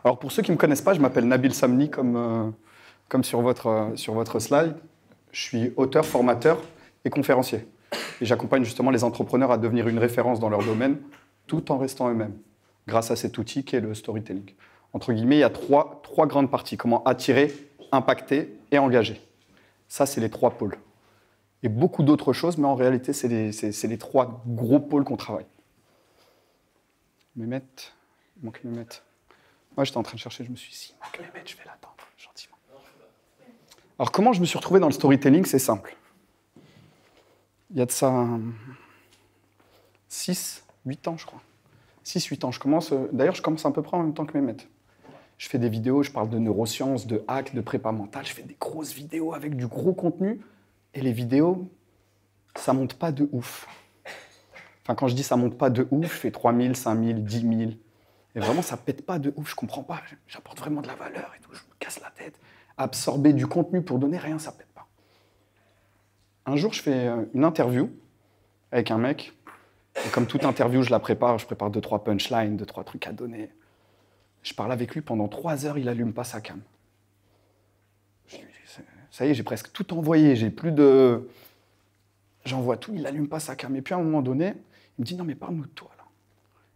Alors pour ceux qui ne me connaissent pas, je m'appelle Nabil Samni, comme sur votre slide. Je suis auteur, formateur et conférencier. Et j'accompagne justement les entrepreneurs à devenir une référence dans leur domaine, tout en restant eux-mêmes, grâce à cet outil qui est le storytelling. Entre guillemets, il y a trois grandes parties. Comment attirer, impacter et engager. Ça, c'est les 3 pôles. Et beaucoup d'autres choses, mais en réalité, c'est les 3 gros pôles qu'on travaille. Mehmet, il manque Mehmet. Moi, j'étais en train de chercher, je me suis dit, il manque Mehmet, je vais l'attendre, gentiment. Alors, comment je me suis retrouvé dans le storytelling? C'est simple. Il y a de ça 6, 8 ans, je crois. 6, 8 ans. D'ailleurs, je commence à peu près en même temps que Mehmet. Je fais des vidéos, je parle de neurosciences, de hacks, de prépa mentale. Je fais des grosses vidéos avec du gros contenu. Et les vidéos, ça monte pas de ouf. Enfin, quand je dis ça monte pas de ouf, je fais 3000, 5000, 10 000. Et vraiment, ça pète pas de ouf. Je comprends pas. J'apporte vraiment de la valeur et tout. Je me casse la tête. Absorber du contenu pour donner rien, ça pète pas. Un jour, je fais une interview avec un mec. Et comme toute interview, je prépare 2-3 punchlines, 2-3 trucs à donner. Je parle avec lui pendant 3 heures, il allume pas sa cam. Je lui dis, ça y est, j'ai presque tout envoyé, j'ai plus de... J'envoie tout, il allume pas sa cam. Et puis à un moment donné, il me dit, non mais parle-nous de toi, là.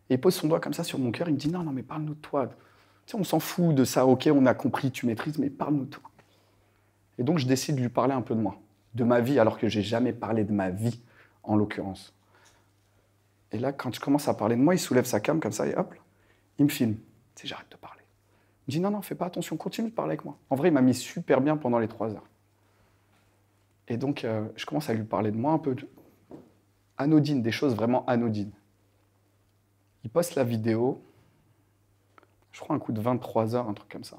Et il pose son doigt comme ça sur mon cœur, il me dit, non mais parle-nous de toi. Tu sais, on s'en fout de ça, ok, on a compris, tu maîtrises, mais parle-nous de toi. Et donc je décide de lui parler un peu de moi, de ma vie, alors que j'ai jamais parlé de ma vie, en l'occurrence. Et là, quand je commence à parler de moi, il soulève sa cam comme ça et hop, il me filme. Tu sais, j'arrête de parler. Il me dit non, fais pas attention, continue de parler avec moi. En vrai, il m'a mis super bien pendant les 3 heures. Et donc, je commence à lui parler de moi un peu anodine, des choses vraiment anodines. Il poste la vidéo, je crois un coup de 23 heures, un truc comme ça.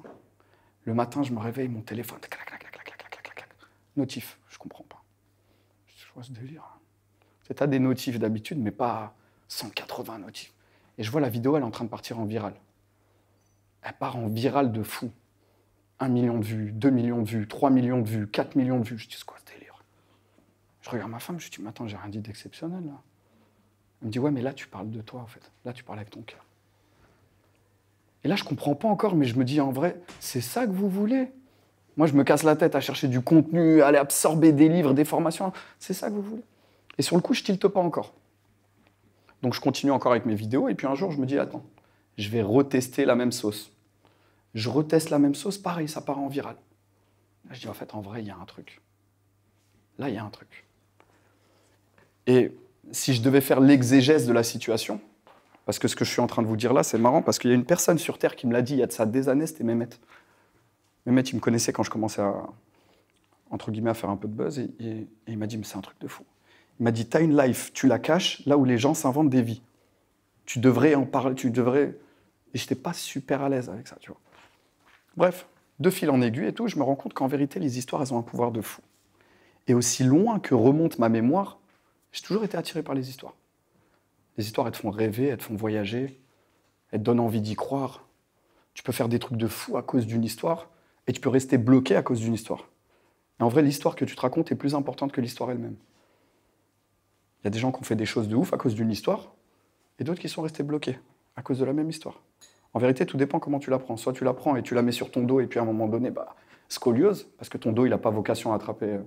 Le matin, je me réveille, mon téléphone, clac, clac, clac, clac, clac, clac, clac, clac. Notif, je comprends pas. Je vois ce délire. Tu as des notifs d'habitude, mais pas 180 notifs. Et je vois la vidéo, elle est en train de partir en viral. Elle part en viral de fou. 1 million de vues, 2 millions de vues, 3 millions de vues, 4 millions de vues. Je dis, c'est quoi ce délire? Je regarde ma femme, je dis, mais attends, j'ai rien dit d'exceptionnel, là. Elle me dit, ouais, mais là, tu parles de toi, en fait. Là, tu parles avec ton cœur. Et là, je comprends pas encore, mais je me dis, en vrai, c'est ça que vous voulez? Moi, je me casse la tête à chercher du contenu, à aller absorber des livres, des formations. C'est ça que vous voulez? Et sur le coup, je tilte pas encore. Donc, je continue encore avec mes vidéos, et puis un jour, je me dis, attends, je vais retester la même sauce. Je reteste la même sauce, pareil, ça part en viral. Là, je dis, en fait, en vrai, il y a un truc. Là, il y a un truc. Et si je devais faire l'exégèse de la situation, parce que ce que je suis en train de vous dire là, c'est marrant, parce qu'il y a une personne sur Terre qui me l'a dit il y a de ça des années, c'était Mehmet. Mehmet, il me connaissait quand je commençais à, entre guillemets, à faire un peu de buzz, et il m'a dit, mais c'est un truc de fou. Il m'a dit, t'as une life, tu la caches là où les gens s'inventent des vies. Tu devrais en parler, tu devrais... Et je n'étais pas super à l'aise avec ça, tu vois. Bref, de fil en aiguille et tout, je me rends compte qu'en vérité, les histoires, elles ont un pouvoir de fou. Et aussi loin que remonte ma mémoire, j'ai toujours été attiré par les histoires. Les histoires, elles te font rêver, elles te font voyager, elles te donnent envie d'y croire. Tu peux faire des trucs de fou à cause d'une histoire, et tu peux rester bloqué à cause d'une histoire. Et en vrai, l'histoire que tu te racontes est plus importante que l'histoire elle-même. Il y a des gens qui ont fait des choses de ouf à cause d'une histoire, et d'autres qui sont restés bloqués à cause de la même histoire. En vérité, tout dépend comment tu la prends. Soit tu la prends et tu la mets sur ton dos, et puis à un moment donné, scoliose, parce que ton dos, il n'a pas vocation à attraper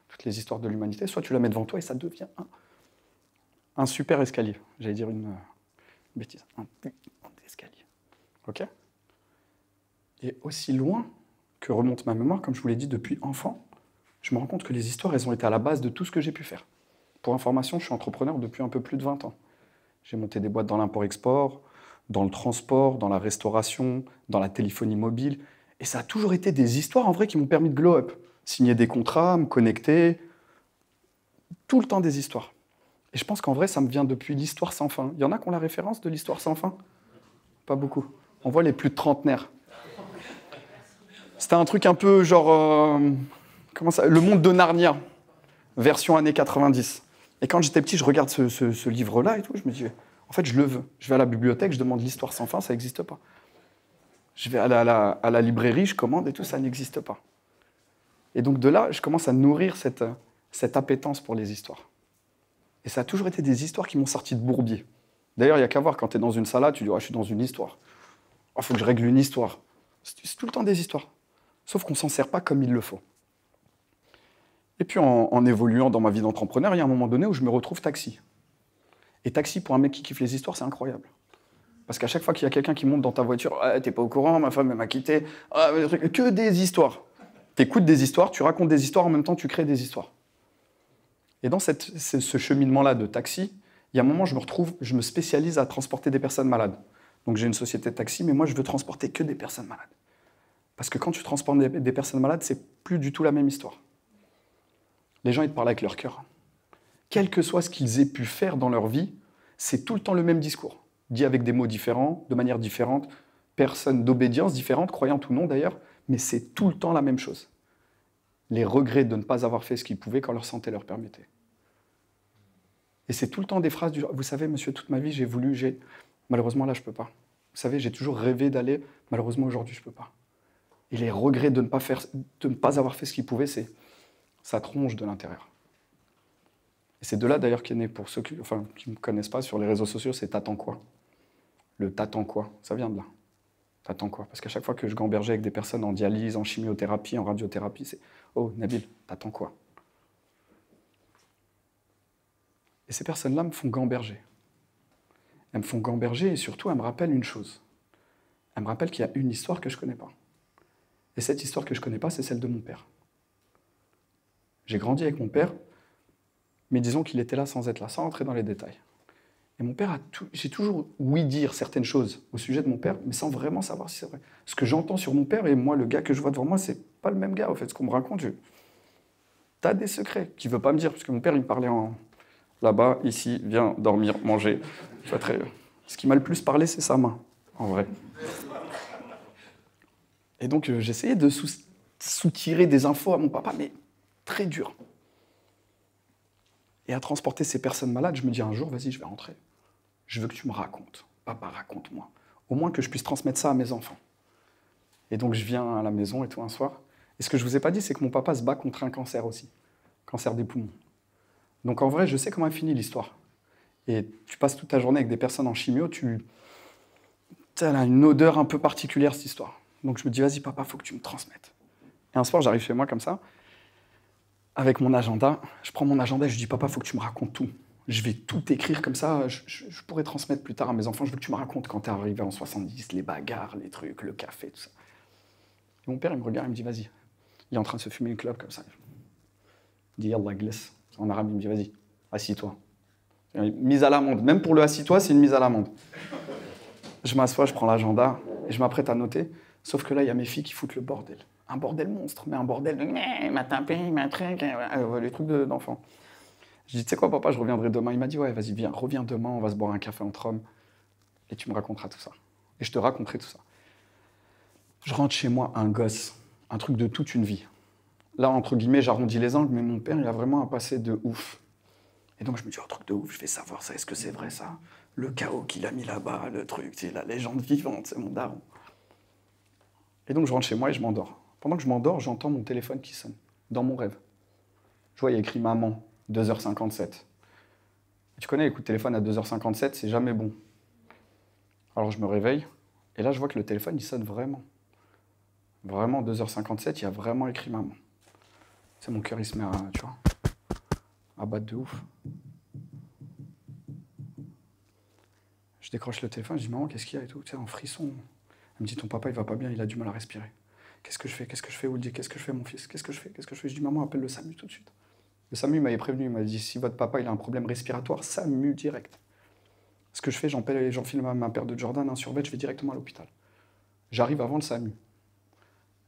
toutes les histoires de l'humanité, soit tu la mets devant toi et ça devient un super escalier. J'allais dire une bêtise. Un escalier. OK? Et aussi loin que remonte ma mémoire, comme je vous l'ai dit, depuis enfant, je me rends compte que les histoires, elles ont été à la base de tout ce que j'ai pu faire. Pour information, je suis entrepreneur depuis un peu plus de 20 ans. J'ai monté des boîtes dans l'import-export, dans le transport, dans la restauration, dans la téléphonie mobile. Et ça a toujours été des histoires, en vrai, qui m'ont permis de glow up. Signer des contrats, me connecter. Tout le temps des histoires. Et je pense qu'en vrai, ça me vient depuis l'histoire sans fin. Il y en a qui ont la référence de l'histoire sans fin? Pas beaucoup. On voit les plus de trentenaires. C'était un truc un peu genre... comment ça, Le Monde de Narnia, version années 90. Et quand j'étais petit, je regarde ce livre-là et tout, je me dis, en fait, je le veux. Je vais à la bibliothèque, je demande l'histoire sans fin, ça n'existe pas. Je vais à la librairie, je commande et tout, ça n'existe pas. Et donc de là, je commence à nourrir cette appétence pour les histoires. Et ça a toujours été des histoires qui m'ont sorti de bourbier. D'ailleurs, il n'y a qu'à voir, quand tu es dans une salade, tu dis, oh, je suis dans une histoire. Il faut que je règle une histoire. C'est tout le temps des histoires. Sauf qu'on ne s'en sert pas comme il le faut. Et puis en évoluant dans ma vie d'entrepreneur, il y a un moment donné où je me retrouve taxi. Et taxi, pour un mec qui kiffe les histoires, c'est incroyable. Parce qu'à chaque fois qu'il y a quelqu'un qui monte dans ta voiture, ah, t'es pas au courant, ma femme elle m'a quitté, ah, que des histoires. T'écoutes des histoires, tu racontes des histoires, en même temps tu crées des histoires. Et dans ce cheminement-là de taxi, il y a un moment, je me spécialise à transporter des personnes malades. Donc j'ai une société de taxi, mais moi je veux transporter que des personnes malades. Parce que quand tu transportes des personnes malades, c'est plus du tout la même histoire. Les gens, ils te parlent avec leur cœur. Quel que soit ce qu'ils aient pu faire dans leur vie, c'est tout le temps le même discours. Dit avec des mots différents, de manière différente, personnes d'obédience différentes, croyantes ou non d'ailleurs, mais c'est tout le temps la même chose. Les regrets de ne pas avoir fait ce qu'ils pouvaient quand leur santé leur permettait. Et c'est tout le temps des phrases du genre, vous savez, monsieur, toute ma vie, malheureusement, là, je ne peux pas. Vous savez, j'ai toujours rêvé d'aller, malheureusement, aujourd'hui, je ne peux pas. Et les regrets de ne pas avoir fait ce qu'ils pouvaient, ça tronche de l'intérieur. Et c'est de là, d'ailleurs, qu'est né, pour ceux qui ne me connaissent pas, sur les réseaux sociaux, c'est « t'attends quoi ?» Le « t'attends quoi ?» ça vient de là. T'attends quoi? Parce qu'à chaque fois que je gambergeais avec des personnes en dialyse, en chimiothérapie, en radiothérapie, c'est « oh, Nabil, t'attends quoi ?» Et ces personnes-là me font gamberger. Elles me font gamberger et surtout, elles me rappellent une chose. Elles me rappellent qu'il y a une histoire que je ne connais pas. Et cette histoire que je ne connais pas, c'est celle de mon père. J'ai grandi avec mon père, mais disons qu'il était là sans être là, sans entrer dans les détails. Et mon père j'ai toujours ouï dire certaines choses au sujet de mon père, mais sans vraiment savoir si c'est vrai. Ce que j'entends sur mon père et moi, le gars que je vois devant moi, c'est pas le même gars, en fait. Ce qu'on me raconte, t'as des secrets qu'il veut pas me dire, parce que mon père, il me parlait en là-bas, ici, viens dormir, manger. Ce qui m'a le plus parlé, c'est sa main, en vrai. Et donc, j'essayais de soutirer des infos à mon papa, mais très dur. Et à transporter ces personnes malades, je me dis un jour, vas-y, je vais rentrer. Je veux que tu me racontes. Papa, raconte-moi. Au moins que je puisse transmettre ça à mes enfants. Et donc, je viens à la maison et tout un soir. Et ce que je ne vous ai pas dit, c'est que mon papa se bat contre un cancer aussi. Cancer des poumons. Donc, en vrai, je sais comment elle finit l'histoire. Et tu passes toute ta journée avec des personnes en chimio, elle a une odeur un peu particulière, cette histoire. Donc, je me dis, vas-y, papa, il faut que tu me transmettes. Et un soir, j'arrive chez moi comme ça, avec mon agenda. Je prends mon agenda et je dis, papa, il faut que tu me racontes tout. Je vais tout écrire comme ça, je pourrais transmettre plus tard à mes enfants. Je veux que tu me racontes quand tu es arrivé en 70, les bagarres, les trucs, le café, tout ça. Et mon père, il me regarde, il me dit, vas-y. Il est en train de se fumer une clope comme ça. Il dit, yallah, glisse. En arabe, il me dit, vas-y, assis-toi. Mise à l'amende. Même pour le assis-toi, c'est une mise à l'amende. Je m'assois, je prends l'agenda et je m'apprête à noter. Sauf que là, il y a mes filles qui foutent le bordel. Un bordel monstre, mais un bordel de m'a tapé, m'a truc, les trucs d'enfants. Je dis, tu sais quoi, papa, je reviendrai demain. Il m'a dit, ouais, vas-y, viens, reviens demain, on va se boire un café entre hommes et tu me raconteras tout ça. Et je te raconterai tout ça. Je rentre chez moi, un gosse, un truc de toute une vie. Là, entre guillemets, j'arrondis les angles, mais mon père, il a vraiment un passé de ouf. Et donc, je me dis, oh, truc de ouf, je vais savoir ça, est-ce que c'est vrai, ça? Le chaos qu'il a mis là-bas, le truc, c'est la légende vivante, c'est mon daron. Et donc, je rentre chez moi et je m'endors. Pendant que je m'endors, j'entends mon téléphone qui sonne, dans mon rêve. Je vois, il y a écrit maman, 2h57. Et tu connais les coups de téléphone à 2h57, c'est jamais bon. Alors, je me réveille, et là, je vois que le téléphone, il sonne vraiment. Vraiment, 2h57, il y a vraiment écrit maman. C'est mon cœur, il se met à battre de ouf. Je décroche le téléphone, je dis, maman, qu'est-ce qu'il y a et tout, tu sais, en frisson. Elle me dit, ton papa, il va pas bien, il a du mal à respirer. Qu'est-ce que je fais, Ouldi? Qu'est-ce que je fais, mon fils? Qu'est-ce que je fais? Je dis, maman, appelle le SAMU tout de suite. Le SAMU m'avait prévenu, il m'a dit, si votre papa, il a un problème respiratoire, SAMU direct. Ce que je fais, j'enfile ma paire de Jordan, un survêt, je vais directement à l'hôpital. J'arrive avant le SAMU.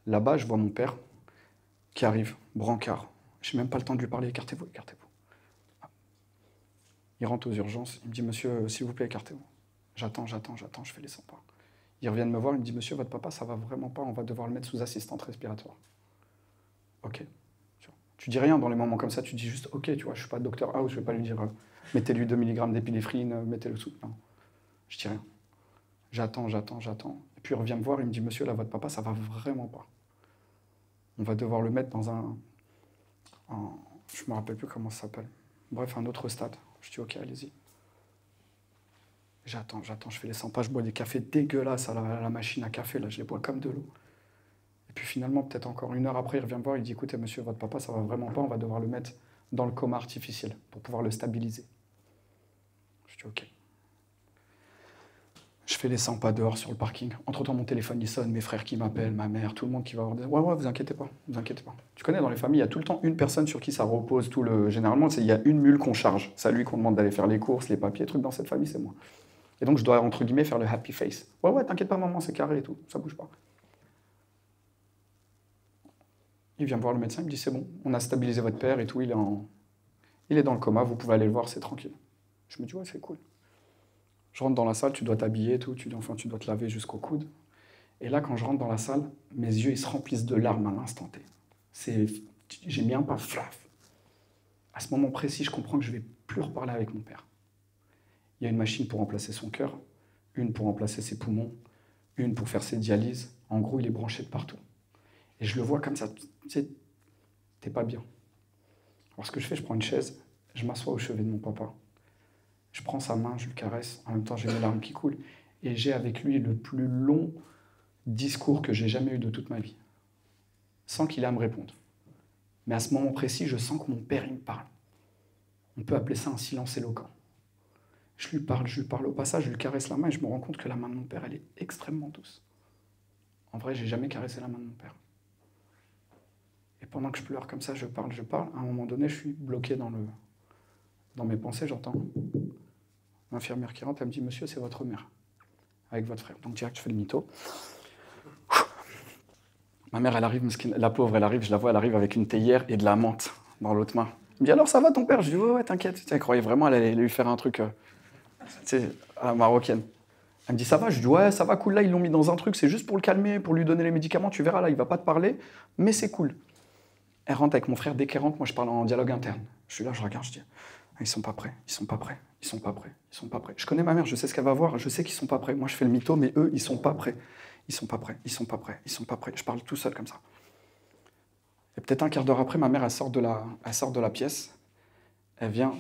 Là-bas, je vois mon père qui arrive, brancard. Je n'ai même pas le temps de lui parler, écartez-vous, écartez-vous. Il rentre aux urgences, il me dit, monsieur, s'il vous plaît, écartez-vous. J'attends, je fais les 100 pas. Ils reviennent me voir, ils me disent, monsieur, votre papa, ça va vraiment pas, on va devoir le mettre sous assistante respiratoire. Ok. Tu dis rien dans les moments comme ça, tu dis juste, ok, tu vois, je suis pas docteur House, je vais pas lui dire, mettez-lui 2 mg d'épinéphrine, mettez-le sous. Non, je dis rien. J'attends. Et puis il revient me voir, il me dit, monsieur, là, votre papa, ça va vraiment pas. On va devoir le mettre dans je me rappelle plus comment ça s'appelle. Bref, un autre stade. Je dis, ok, allez-y. J'attends, je fais les 100 pas, je bois des cafés dégueulasses à la machine à café, là, je les bois comme de l'eau. Et puis finalement, peut-être encore 1 heure après, il revient me voir, il dit, écoutez, monsieur, votre papa, ça va vraiment pas, on va devoir le mettre dans le coma artificiel pour pouvoir le stabiliser. Je dis, ok. Je fais les 100 pas dehors sur le parking. Entre-temps, mon téléphone, il sonne, mes frères qui m'appellent, ma mère, tout le monde qui va avoir des... Ouais, vous inquiétez pas, vous inquiétez pas. Tu connais, dans les familles, il y a tout le temps une personne sur qui ça repose tout le... Généralement, il y a une mule qu'on charge. C'est à lui qu'on demande d'aller faire les courses, les papiers, trucs dans cette famille, c'est moi. Et donc, je dois, entre guillemets, faire le happy face. Ouais, t'inquiète pas, maman, c'est carré et tout, ça bouge pas. Il vient voir le médecin, il me dit, c'est bon, on a stabilisé votre père et tout, il est dans le coma, vous pouvez aller le voir, c'est tranquille. Je me dis, ouais, c'est cool. Je rentre dans la salle, tu dois t'habiller et tout, tu dois te laver jusqu'au coude. Et là, quand je rentre dans la salle, mes yeux, ils se remplissent de larmes à l'instant T. J'ai mis un pas, flaf. À ce moment précis, je comprends que je ne vais plus reparler avec mon père. Il y a une machine pour remplacer son cœur, une pour remplacer ses poumons, une pour faire ses dialyses. En gros, il est branché de partout. Et je le vois comme ça, tu sais, t'es pas bien. Alors ce que je fais, je prends une chaise, je m'assois au chevet de mon papa. Je prends sa main, je le caresse, en même temps j'ai mes larmes qui coulent. Et j'ai avec lui le plus long discours que j'ai jamais eu de toute ma vie, sans qu'il ait à me répondre. Mais à ce moment précis, je sens que mon père, il me parle. On peut appeler ça un silence éloquent. Je lui parle. Au passage, je lui caresse la main et je me rends compte que la main de mon père, elle est extrêmement douce. En vrai, j'ai jamais caressé la main de mon père. Et pendant que je pleure comme ça, je parle. À un moment donné, je suis bloqué dans mes pensées, j'entends l'infirmière qui rentre, elle me dit, monsieur, c'est votre mère, avec votre frère. Donc direct, je fais le mytho. Ma mère, elle arrive, la pauvre, elle arrive, je la vois, elle arrive avec une théière et de la menthe dans l'autre main. Elle me dit, alors ça va ton père? Je dis, ouais, t'inquiète. Elle croyait vraiment, elle allait lui faire un truc, à la marocaine. Elle me dit, ça va? Je dis, ouais, ça va, cool, là, ils l'ont mis dans un truc, c'est juste pour le calmer, pour lui donner les médicaments, tu verras, là, il va pas te parler, mais c'est cool. Elle rentre avec mon frère, dès qu'elle rentre, moi, je parle en dialogue interne. Je suis là, je regarde, je dis, ils sont pas prêts. Je connais ma mère, je sais ce qu'elle va voir, je sais qu'ils sont pas prêts. Moi, je fais le mytho, mais eux, ils sont pas prêts. Ils sont pas prêts. Je parle tout seul comme ça. Et peut-être un quart d'heure après, ma mère, elle sort de la pièce. Elle vient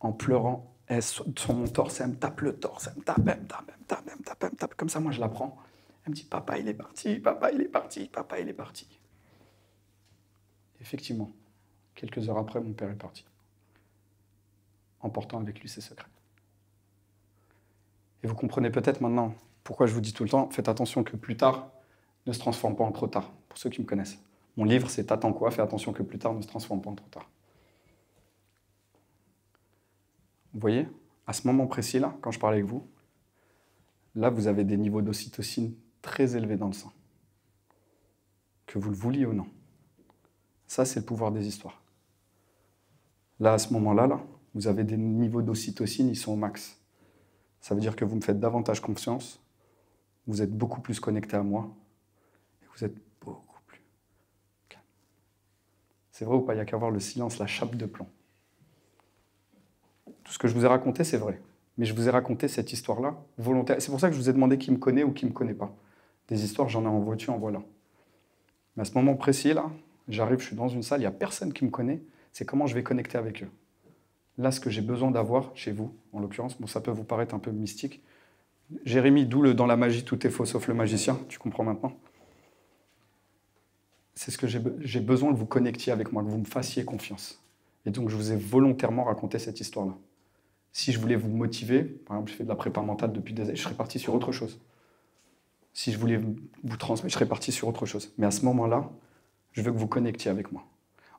en pleurant. Sur mon torse, elle me tape le torse. Elle me tape. Comme ça, moi, je la prends. Elle me dit, papa, il est parti. Effectivement, quelques heures après, mon père est parti, emportant avec lui ses secrets. Et vous comprenez peut-être maintenant pourquoi je vous dis tout le temps, faites attention que plus tard ne se transforme pas en trop tard, pour ceux qui me connaissent. Mon livre, c'est T'attends quoi? Fais attention que plus tard ne se transforme pas en trop tard. Vous voyez, à ce moment précis-là, quand je parle avec vous, là, vous avez des niveaux d'ocytocine très élevés dans le sang. Que vous le vouliez ou non. Ça, c'est le pouvoir des histoires. Là, à ce moment-là, vous avez des niveaux d'ocytocine, ils sont au max. Ça veut dire que vous me faites davantage confiance, vous êtes beaucoup plus connecté à moi, et vous êtes beaucoup plus calme. C'est vrai ou pas? Il n'y a qu'à voir le silence, la chape de plomb. Tout ce que je vous ai raconté, c'est vrai. Mais je vous ai raconté cette histoire-là volontaire. C'est pour ça que je vous ai demandé qui me connaît ou qui ne me connaît pas. Des histoires, j'en ai en voiture, en voilà. Mais à ce moment précis, là, j'arrive, je suis dans une salle, il n'y a personne qui me connaît, c'est comment je vais connecter avec eux. Là, ce que j'ai besoin d'avoir chez vous, en l'occurrence, bon, ça peut vous paraître un peu mystique. Jérémy, d'où dans la magie, tout est faux sauf le magicien, tu comprends maintenant? C'est ce que j'ai besoin que vous connectiez avec moi, que vous me fassiez confiance. Et donc, je vous ai volontairement raconté cette histoire-là. Si je voulais vous motiver, par exemple, je fais de la prépa mentale depuis des années, je serais parti sur autre chose. Si je voulais vous transmettre, je serais parti sur autre chose. Mais à ce moment-là, je veux que vous connectiez avec moi.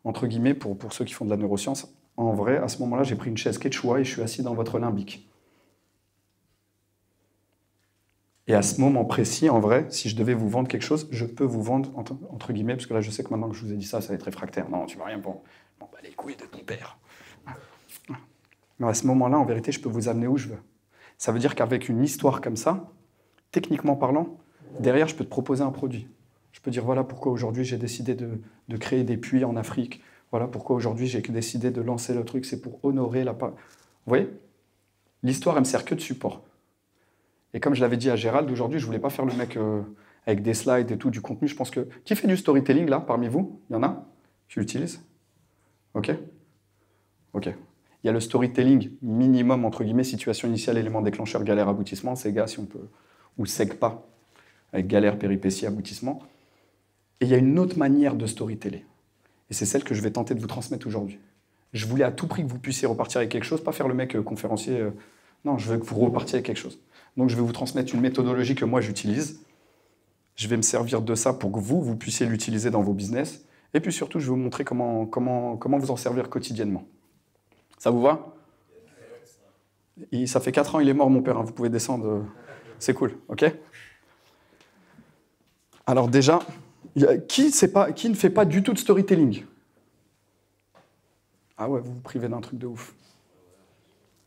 Entre guillemets, pour ceux qui font de la neuroscience, en vrai, à ce moment-là, j'ai pris une chaise quechua et je suis assis dans votre limbique. Et à ce moment précis, en vrai, si je devais vous vendre quelque chose, je peux vous vendre, entre guillemets, parce que là, je sais que maintenant que je vous ai dit ça, ça va être réfractaire. Non, tu ne vas rien pour... Bon, bah, les couilles de ton père. Mais à ce moment-là, en vérité, je peux vous amener où je veux. Ça veut dire qu'avec une histoire comme ça, techniquement parlant, derrière, je peux te proposer un produit. Je peux dire, voilà pourquoi aujourd'hui j'ai décidé de créer des puits en Afrique. Voilà pourquoi aujourd'hui j'ai décidé de lancer le truc, c'est pour honorer la... Vous voyez? L'histoire, elle me sert que de support. Et comme je l'avais dit à Gérald, aujourd'hui, je voulais pas faire le mec avec des slides et tout, du contenu. Je pense que... Qui fait du storytelling, là, parmi vous? Il y en a? Tu l'utilises? Ok. Ok. Il y a le storytelling minimum, entre guillemets, situation initiale, élément déclencheur, galère, aboutissement, SEGA si on peut, ou SEGPA, avec galère, péripétie, aboutissement. Et il y a une autre manière de storyteller. Et c'est celle que je vais tenter de vous transmettre aujourd'hui. Je voulais à tout prix que vous puissiez repartir avec quelque chose, pas faire le mec conférencier. Non, je veux que vous repartiez avec quelque chose. Donc je vais vous transmettre une méthodologie que moi j'utilise. Je vais me servir de ça pour que vous puissiez l'utiliser dans vos business. Et puis surtout, je vais vous montrer comment vous en servir quotidiennement. Ça vous va? Ça fait 4 ans, il est mort, mon père. Hein, vous pouvez descendre. C'est cool, ok? Alors déjà, qui ne fait pas du tout de storytelling? Ah ouais, vous vous privez d'un truc de ouf.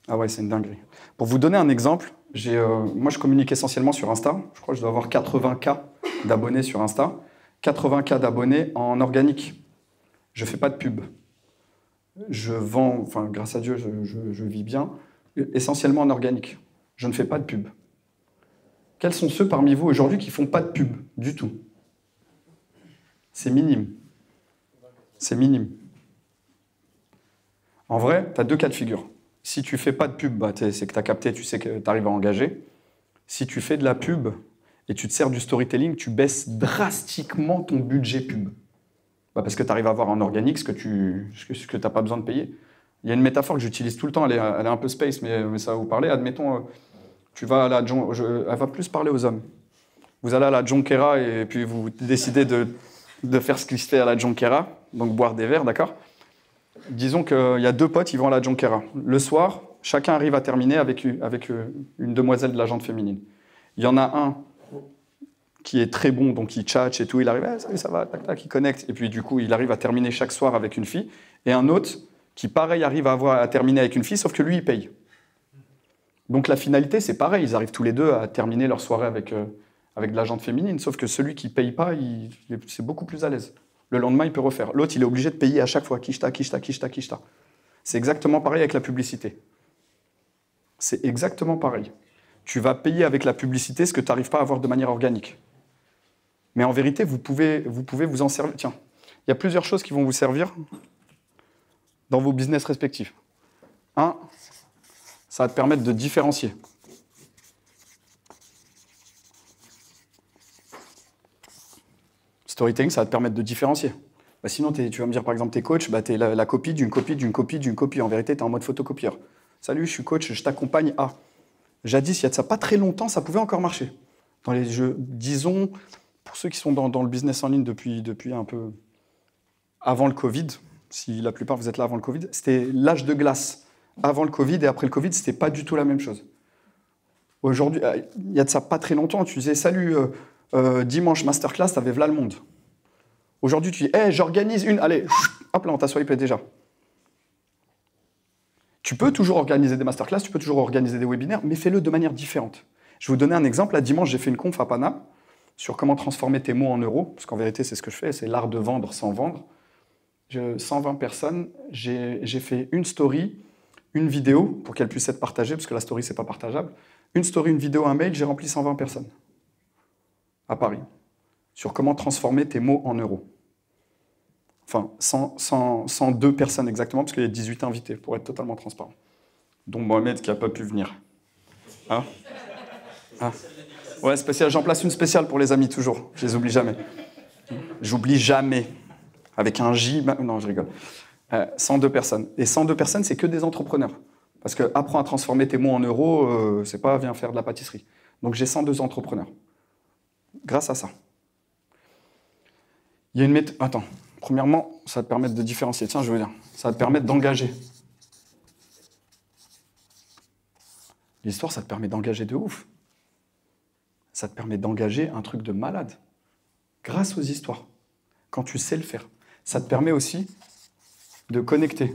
Ah ouais, c'est une dinguerie. Pour vous donner un exemple, moi je communique essentiellement sur Insta. Je crois que je dois avoir 80K d'abonnés sur Insta. 80K d'abonnés en organique. Je ne fais pas de pub. Je vends, enfin grâce à Dieu, je vis bien, essentiellement en organique. Je ne fais pas de pub. Quels sont ceux parmi vous aujourd'hui qui ne font pas de pub du tout? C'est minime. C'est minime. En vrai, tu as 2 cas de figure. Si tu ne fais pas de pub, bah, c'est que tu as capté, tu sais que tu arrives à engager. Si tu fais de la pub et tu te sers du storytelling, tu baisses drastiquement ton budget pub. Bah, parce que tu arrives à avoir en organique ce que tu n'as pas besoin de payer. Il y a une métaphore que j'utilise tout le temps, elle est un peu space, mais ça va vous parler. Admettons, elle va plus parler aux hommes. Vous allez à la Jonquera et puis vous décidez de faire ce qui se fait à la Jonquera, donc boire des verres, d'accord? Disons qu'il y a 2 potes, ils vont à la Jonquera. Le soir, chacun arrive à terminer avec une demoiselle de la gente féminine. Il y en a un qui est très bon, donc il tchatche et tout, il arrive, salut, ça va, tac, tac, il connecte. Et puis du coup, il arrive à terminer chaque soir avec une fille. Et un autre qui, pareil, arrive à terminer avec une fille, sauf que lui, il paye. Donc la finalité, c'est pareil, ils arrivent tous les deux à terminer leur soirée avec de la gente féminine, sauf que celui qui ne paye pas, c'est beaucoup plus à l'aise. Le lendemain, il peut refaire. L'autre, il est obligé de payer à chaque fois. Kishta, kishta, kishta, kishta. C'est exactement pareil avec la publicité. C'est exactement pareil. Tu vas payer avec la publicité ce que tu n'arrives pas à avoir de manière organique. Mais en vérité, vous pouvez vous en servir. Tiens, il y a plusieurs choses qui vont vous servir dans vos business respectifs. 1, ça va te permettre de différencier. Storytelling, ça va te permettre de différencier. Bah sinon, tu vas me dire, par exemple, t'es coach, bah, tu es la copie d'une copie d'une copie d'une copie. En vérité, tu es en mode photocopieur. Salut, je suis coach, je t'accompagne à. Jadis, il y a de ça pas très longtemps, ça pouvait encore marcher. Dans les jeux, disons, pour ceux qui sont dans le business en ligne depuis un peu avant le Covid, si la plupart vous êtes là avant le Covid, c'était l'âge de glace. Avant le Covid et après le Covid, c'était pas du tout la même chose. Aujourd'hui, il y a de ça pas très longtemps, tu disais, salut, dimanche masterclass, t'avais v'là le monde. Aujourd'hui, tu dis, hey, j'organise une, allez, hop là, on t'a swipé déjà. Tu peux toujours organiser des masterclass, tu peux toujours organiser des webinaires, mais fais-le de manière différente. Je vais vous donner un exemple. Là, dimanche, j'ai fait une conf à Pana sur comment transformer tes mots en euros, parce qu'en vérité, c'est ce que je fais, c'est l'art de vendre sans vendre. 120 personnes, j'ai fait une story, une vidéo, pour qu'elle puisse être partagée, parce que la story, c'est pas partageable. Une story, une vidéo, un mail, j'ai rempli 120 personnes à Paris, sur comment transformer tes mots en euros. Enfin, 102 personnes exactement, parce qu'il y a 18 invités, pour être totalement transparent. Dont Mohamed qui n'a pas pu venir. Hein? Ah. Ouais, spécial. J'en place une spéciale pour les amis, toujours. Je les oublie jamais. J'oublie jamais. Avec un J... Non, je rigole. 102 personnes. Et 102 personnes, c'est que des entrepreneurs. Parce que apprends à transformer tes mots en euros, c'est pas viens faire de la pâtisserie. Donc j'ai 102 entrepreneurs. Grâce à ça. Il y a une méthode... Attends. Premièrement, ça va te permettre de différencier. Tiens, je veux dire, ça va te permettre d'engager. L'histoire, ça te permet d'engager de ouf. Ça te permet d'engager un truc de malade. Grâce aux histoires. Quand tu sais le faire. Ça te permet aussi de connecter.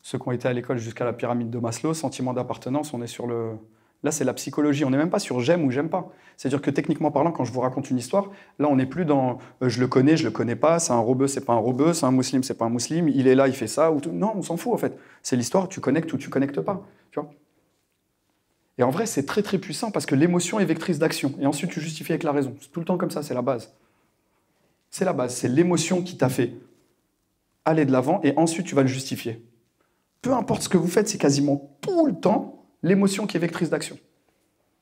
Ceux qui ont été à l'école jusqu'à la pyramide de Maslow, sentiment d'appartenance, on est sur le... Là, c'est la psychologie. On n'est même pas sur j'aime ou j'aime pas. C'est-à-dire que techniquement parlant, quand je vous raconte une histoire, là, on n'est plus dans je le connais pas, c'est un rebeu, c'est pas un rebeu, c'est un musulman, c'est pas un musulman, il est là, il fait ça. Ou tout. Non, on s'en fout, en fait. C'est l'histoire, tu connectes ou tu connectes pas. Tu vois. Et en vrai, c'est très, très puissant parce que l'émotion est vectrice d'action. Et ensuite, tu justifies avec la raison. C'est tout le temps comme ça, c'est la base. C'est la base. C'est l'émotion qui t'a fait aller de l'avant, et ensuite tu vas le justifier. Peu importe ce que vous faites, c'est quasiment tout le temps l'émotion qui est vectrice d'action.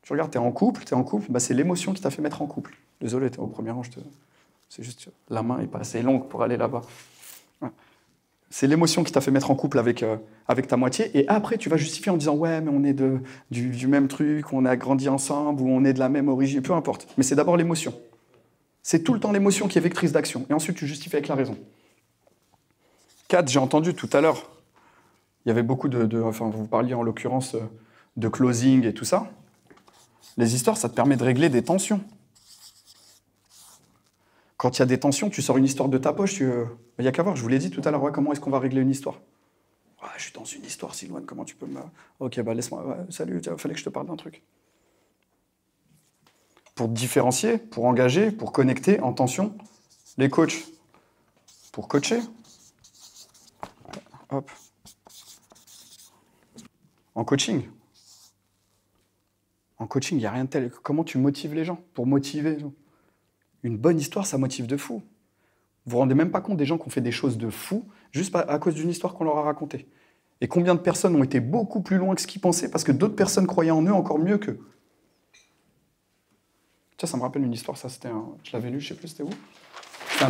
Tu regardes, t'es en couple, bah, c'est l'émotion qui t'a fait mettre en couple. Désolé, t'es au premier rang, c'est juste la main n'est pas assez longue pour aller là-bas. Ouais. C'est l'émotion qui t'a fait mettre en couple avec ta moitié, et après tu vas justifier en disant « ouais, mais on est du même truc, on a grandi ensemble, ou on est de la même origine, peu importe. » Mais c'est d'abord l'émotion. C'est tout le temps l'émotion qui est vectrice d'action, et ensuite tu justifies avec la raison. 4, j'ai entendu tout à l'heure, il y avait beaucoup enfin vous parliez en l'occurrence de closing et tout ça. Les histoires, ça te permet de régler des tensions. Quand il y a des tensions, tu sors une histoire de ta poche, il n'y a qu'à voir, je vous l'ai dit tout à l'heure, ouais, comment est-ce qu'on va régler une histoire? Ouais, je suis dans une histoire, Silouane, comment tu peux me... Ok, bah laisse-moi, ouais, salut, il fallait que je te parle d'un truc. Pour différencier, pour engager, pour connecter en tension, les coachs, pour coacher, hop, en coaching, il n'y a rien de tel. Comment tu motives les gens? Pour motiver, une bonne histoire, ça motive de fou. Vous vous rendez même pas compte des gens qui ont fait des choses de fou juste à cause d'une histoire qu'on leur a racontée. Et combien de personnes ont été beaucoup plus loin que ce qu'ils pensaient parce que d'autres personnes croyaient en eux encore mieux qu'eux. Tiens, ça me rappelle une histoire, ça c'était je l'avais lu, je sais plus c'était où. C'était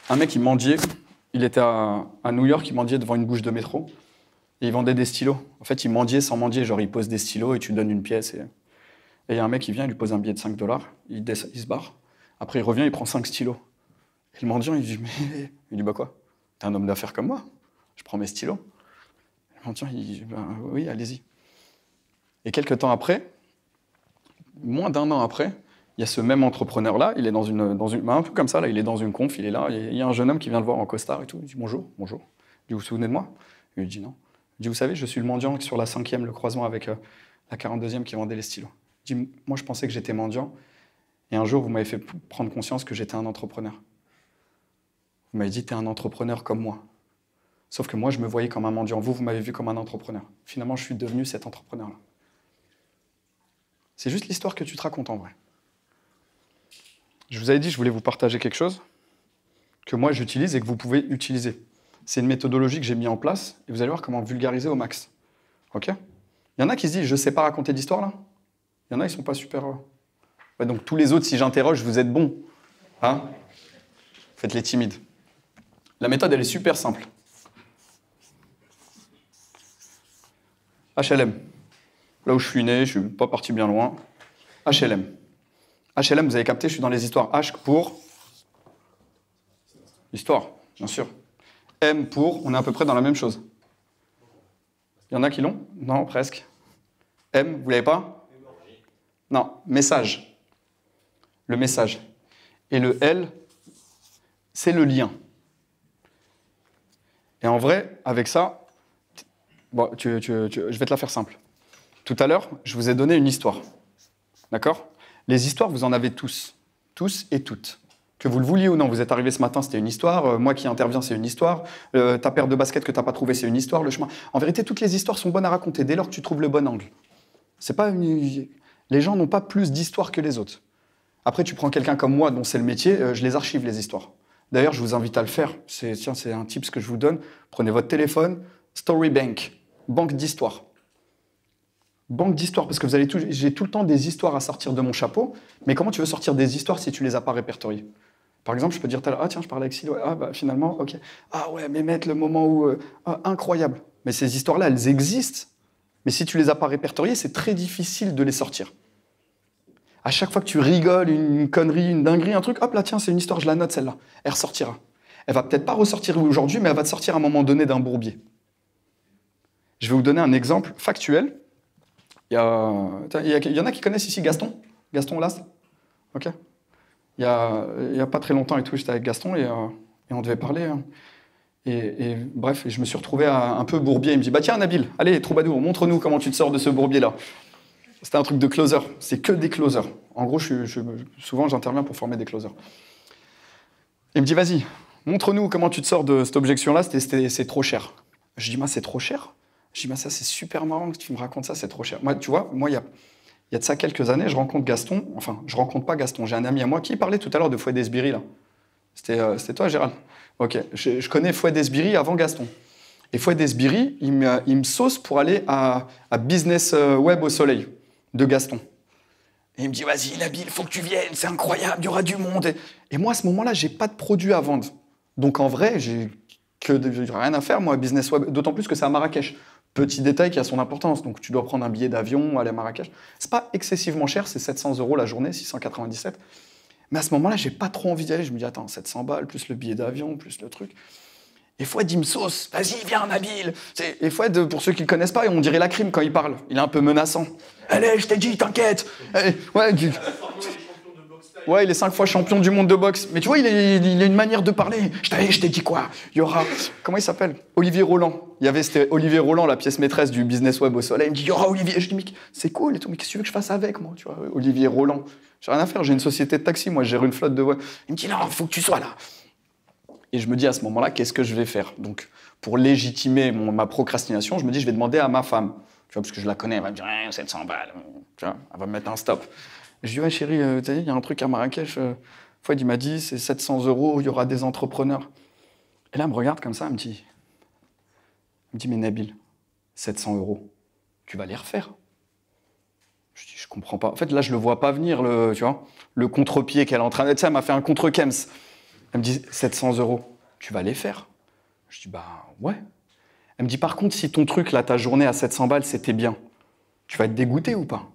un mec il mendiait, il était à New York, il mendiait devant une bouche de métro. Et il vendait des stylos. En fait, il mendiait sans mendier. Genre, il pose des stylos et tu donnes une pièce. Et il y a un mec qui vient, il lui pose un billet de 5 $. Il se barre. Après, il revient, il prend 5 stylos. Et le mendiant, il dit, mais... Il dit, bah quoi? T'es un homme d'affaires comme moi. Je prends mes stylos. Le mendiant, il dit, bah, oui, allez-y. Et quelques temps après, moins d'un an après, il y a ce même entrepreneur-là, il est dans une bah, un peu comme ça, là, il est dans une conf, il est là, et il y a un jeune homme qui vient le voir en costard et tout. Il dit, bonjour. Il dit, vous vous souvenez de moi? Il lui dit, non. Il dit, vous savez, je suis le mendiant sur la 5e, le croisement avec la 42e qui vendait les stylos. Il dit, moi, je pensais que j'étais mendiant. Et un jour, vous m'avez fait prendre conscience que j'étais un entrepreneur. Vous m'avez dit, t'es un entrepreneur comme moi. Sauf que moi, je me voyais comme un mendiant. Vous m'avez vu comme un entrepreneur. Finalement, je suis devenu cet entrepreneur-là. C'est juste l'histoire que tu te racontes en vrai. Je vous avais dit, je voulais vous partager quelque chose que moi, j'utilise et que vous pouvez utiliser. C'est une méthodologie que j'ai mis en place et vous allez voir comment vulgariser au max. Ok? Il y en a qui se disent, je ne sais pas raconter d'histoire là. Il y en a, ils ne sont pas super... Ouais, donc tous les autres, si j'interroge, vous êtes bons. Hein? Faites les timides. La méthode, elle est super simple. HLM. Là où je suis né, je ne suis pas parti bien loin. HLM. HLM, vous avez capté, je suis dans les histoires. H pour... Histoire, bien sûr. M pour, on est à peu près dans la même chose. Il y en a qui l'ont? Non, presque. M, vous l'avez pas? Non, message. Le message. Et le L, c'est le lien. Et en vrai, avec ça, bon, je vais te la faire simple. Tout à l'heure, je vous ai donné une histoire. D'accord? Les histoires, vous en avez tous. Tous et toutes. Que vous le vouliez ou non, vous êtes arrivé ce matin, c'était une histoire. Moi qui interviens, c'est une histoire. Ta paire de baskets que tu n'as pas trouvée, c'est une histoire. Le chemin. En vérité, toutes les histoires sont bonnes à raconter dès lors que tu trouves le bon angle. C'est pas Les gens n'ont pas plus d'histoires que les autres. Après, tu prends quelqu'un comme moi, dont c'est le métier, je les archive, les histoires. D'ailleurs, je vous invite à le faire. C'est un tips que je vous donne. Prenez votre téléphone, Story Bank, banque d'histoire. Banque d'histoire, parce que j'ai tout le temps des histoires à sortir de mon chapeau. Mais comment tu veux sortir des histoires si tu les as pas répertoriées? Par exemple, je peux dire, ah tiens, je parlais avec Silo, ah bah finalement, ok. Ah ouais, mais mettre le moment où... incroyable. Mais ces histoires-là, elles existent. Mais si tu les as pas répertoriées, c'est très difficile de les sortir. À chaque fois que tu rigoles, une connerie, une dinguerie, un truc, hop là, tiens, c'est une histoire, je la note celle-là. Elle ressortira. Elle va peut-être pas ressortir aujourd'hui, mais elle va te sortir à un moment donné d'un bourbier. Je vais vous donner un exemple factuel. Il y en a qui connaissent ici Gaston Last. Ok. Il y a pas très longtemps et tout, j'étais avec Gaston et on devait parler. Hein. Bref, je me suis retrouvé un peu bourbier. Il me dit, bah tiens Nabil, allez, troubadour, montre-nous comment tu te sors de ce bourbier-là. C'était un truc de closer, c'est que des closers. En gros, souvent j'interviens pour former des closers. Il me dit, vas-y, montre-nous comment tu te sors de cette objection-là, c'est trop cher. Je dis, moi, c'est trop cher? Je dis, ça, c'est super marrant que tu me racontes ça, c'est trop cher. Moi, tu vois, il y a de ça quelques années, je rencontre Gaston, enfin, je rencontre pas Gaston, j'ai un ami à moi qui parlait tout à l'heure de Fouet des Sbirri, là. C'était toi, Gérald? Ok. Je connais Fouad Esbiri avant Gaston. Et Fouad Esbiri, il me sauce pour aller à Business Web au Soleil de Gaston. Et il me dit, vas-y, Nabil, il faut que tu viennes, c'est incroyable, il y aura du monde. Et moi, à ce moment-là, j'ai pas de produit à vendre. Donc, en vrai, j'ai rien à faire, moi, Business Web. D'autant plus que c'est à Marrakech. Petit détail qui a son importance. Donc, tu dois prendre un billet d'avion, aller à Marrakech. C'est pas excessivement cher, c'est 700 € la journée, 697. Mais à ce moment-là, j'ai pas trop envie d'y aller. Je me dis, attends, 700 balles, plus le billet d'avion, plus le truc. Et Fouad, il me sauce. Vas-y, viens, Nabil. Et Fouad, pour ceux qui ne le connaissent pas, on dirait la crime quand il parle. Il est un peu menaçant. Allez, je t'ai dit, t'inquiète. Ouais, ouais, il est 5 fois champion du monde de boxe. Mais tu vois, il a une manière de parler. Je t'ai dit quoi? Il y aura... Comment il s'appelle? Olivier Roland. C'était Olivier Roland, la pièce maîtresse du Business Web au Soleil. Il me dit, il y aura Olivier. Je dis, mais c'est cool et tout. Mais qu'est-ce que tu veux que je fasse avec, moi? Tu vois, Olivier Roland. J'ai rien à faire. J'ai une société de taxi. Moi, je gère une flotte de... Il me dit, non, il faut que tu sois là. Et je me dis à ce moment-là, qu'est-ce que je vais faire? Donc, pour légitimer ma procrastination, je me dis, je vais demander à ma femme. Tu vois, parce que je la connais, elle va me dire, 700 balles. Tu vois, elle va me mettre un stop. Et je dis, ouais, chérie, tu sais, il y a un truc à Marrakech. Fouad, il m'a dit, c'est 700 €, il y aura des entrepreneurs. Et là, elle me regarde comme ça, elle me dit, mais Nabil, 700 €, tu vas les refaire? Je dis, je comprends pas. En fait, là, je le vois pas venir, tu vois, le contre-pied qu'elle est en train de... Tu sais, elle m'a fait un contre-kems. Elle me dit, 700 €, tu vas les faire? Je dis, bah ouais. Elle me dit, par contre, si ton truc, là, ta journée à 700 balles, c'était bien, tu vas être dégoûté ou pas?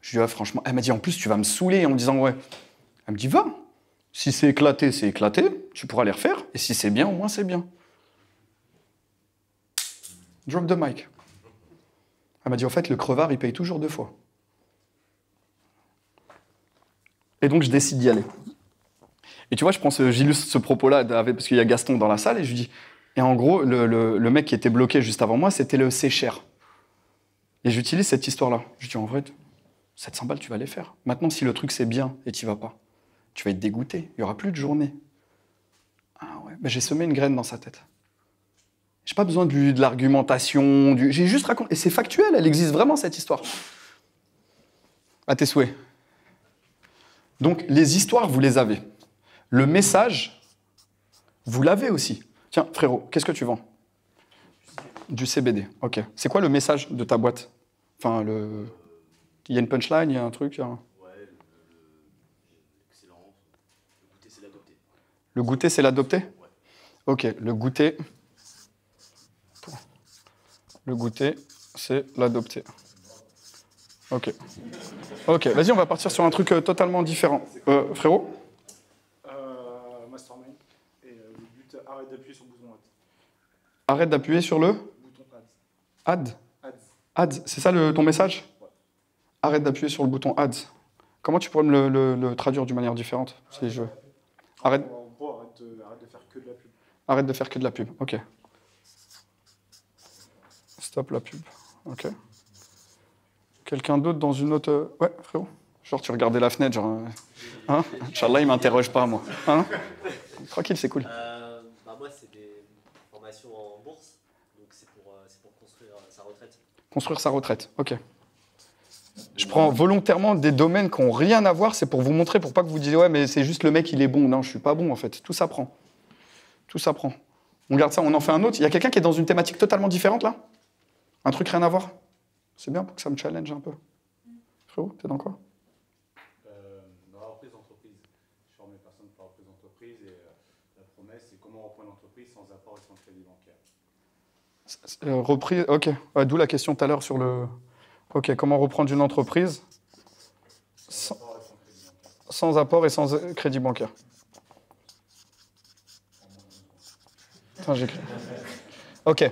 Je dis, ouais, franchement. Elle m'a dit, en plus, tu vas me saouler en me disant, ouais. Elle me dit, va. Si c'est éclaté, tu pourras les refaire. Et si c'est bien, au moins, c'est bien. Drop the mic. Elle m'a dit, en fait, le crevard, il paye toujours 2 fois. Et donc, je décide d'y aller. Et tu vois, j'illustre ce propos-là parce qu'il y a Gaston dans la salle et je lui dis... Et en gros, le mec qui était bloqué juste avant moi, c'était le C'est cher. Et j'utilise cette histoire-là. Je dis, en vrai, 700 balles, tu vas les faire. Maintenant, si le truc c'est bien et tu vas pas, tu vas être dégoûté. Il n'y aura plus de journée. Ah ouais, ben, j'ai semé une graine dans sa tête. J'ai pas besoin de l'argumentation. J'ai juste raconté. Et c'est factuel, elle existe vraiment, cette histoire. À tes souhaits. Donc, les histoires, vous les avez. Le message, vous l'avez aussi. Tiens, frérot, qu'est-ce que tu vends? Du CBD. Ok. C'est quoi le message de ta boîte? Enfin, il y a une punchline, il y a un truc. Ouais, l'excellence. Le goûter, c'est l'adopter. Le goûter, c'est l'adopter? Ouais. Ok, le goûter. Le goûter, c'est l'adopter. Ok. Ok, vas-y, on va partir sur un truc totalement différent. Frérot? Mastermind. Et le but, arrête d'appuyer sur le bouton Add. Arrête d'appuyer sur le Bouton Add. Add. Add, c'est ça ton message? Ouais. Arrête d'appuyer sur le bouton Add. Comment tu pourrais me le traduire d'une manière différente si je... Arrête... En gros, arrête de faire que de la pub. Arrête de faire que de la pub. Ok. Stop la pub. Ok. Quelqu'un d'autre dans une autre... Ouais, frérot? Genre, tu regardais la fenêtre, genre... Hein? Inch'Allah, il m'interroge pas, moi. Hein? Tranquille, c'est cool. Moi, c'est des formations en bourse. Donc, c'est pour construire sa retraite. Construire sa retraite. Ok. Je prends volontairement des domaines qui n'ont rien à voir. C'est pour vous montrer, pour pas que vous disiez « Ouais, mais c'est juste le mec, il est bon. » Non, je suis pas bon, en fait. Tout s'apprend. Tout s'apprend. On garde ça, on en fait un autre. Il y a quelqu'un qui est dans une thématique totalement différente, là? Un truc rien à voir? C'est bien pour que ça me challenge un peu. Frérot, t'es dans quoi? Dans la reprise d'entreprise. Je forme les personnes pour la reprise d'entreprise et la promesse, c'est comment reprendre l'entreprise sans apport et sans crédit bancaire. Reprise, ok. Ouais, d'où la question tout à l'heure sur le... Ok, comment reprendre une entreprise sans apport et sans crédit bancaire. Attends, j'écris. Ok.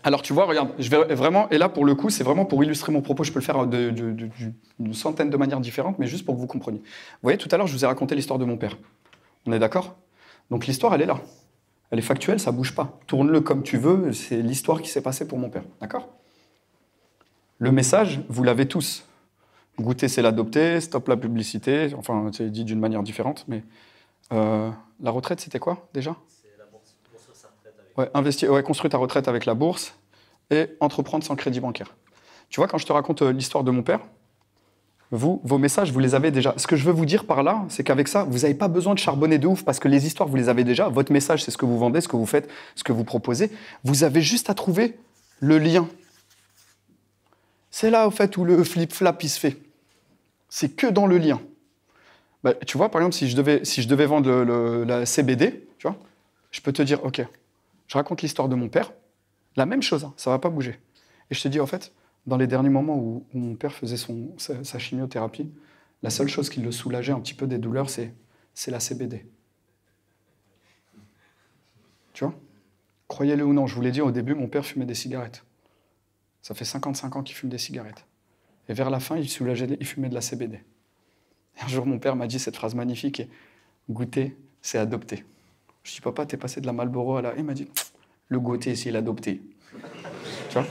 Alors, tu vois, regarde, je vais vraiment... Et là, pour le coup, c'est vraiment pour illustrer mon propos. Je peux le faire d'une centaine de manières différentes, mais juste pour que vous compreniez. Vous voyez, tout à l'heure, je vous ai raconté l'histoire de mon père. On est d'accord? Donc, l'histoire, elle est là. Elle est factuelle, ça bouge pas. Tourne-le comme tu veux, c'est l'histoire qui s'est passée pour mon père. D'accord? Le message, vous l'avez tous. Goûter, c'est l'adopter, stop la publicité. Enfin, c'est dit d'une manière différente, mais... la retraite, c'était quoi, déjà? C'est la bourse. Construire sa retraite avec... Ouais, construire ta retraite avec la bourse et entreprendre sans crédit bancaire. Tu vois, quand je te raconte l'histoire de mon père, vous, vos messages, vous les avez déjà. Ce que je veux vous dire par là, c'est qu'avec ça, vous n'avez pas besoin de charbonner de ouf parce que les histoires, vous les avez déjà. Votre message, c'est ce que vous vendez, ce que vous faites, ce que vous proposez. Vous avez juste à trouver le lien. C'est là, au fait, où le flip-flap, il se fait. C'est que dans le lien. Bah, tu vois, par exemple, si je devais vendre la CBD, tu vois, je peux te dire, OK, je raconte l'histoire de mon père, la même chose, hein, ça ne va pas bouger. Et je te dis, en fait, dans les derniers moments où mon père faisait sa chimiothérapie, la seule chose qui le soulageait un petit peu des douleurs, c'est la CBD. Tu vois? Croyez-le ou non, je vous l'ai dit au début, mon père fumait des cigarettes. Ça fait 55 ans qu'il fume des cigarettes. Et vers la fin, il fumait de la CBD. Et un jour, mon père m'a dit cette phrase magnifique, goûter, c'est adopter. Je dis, papa, t'es passé de la Marlboro à la... Il m'a dit, le goûter, c'est l'adopter. Tu vois?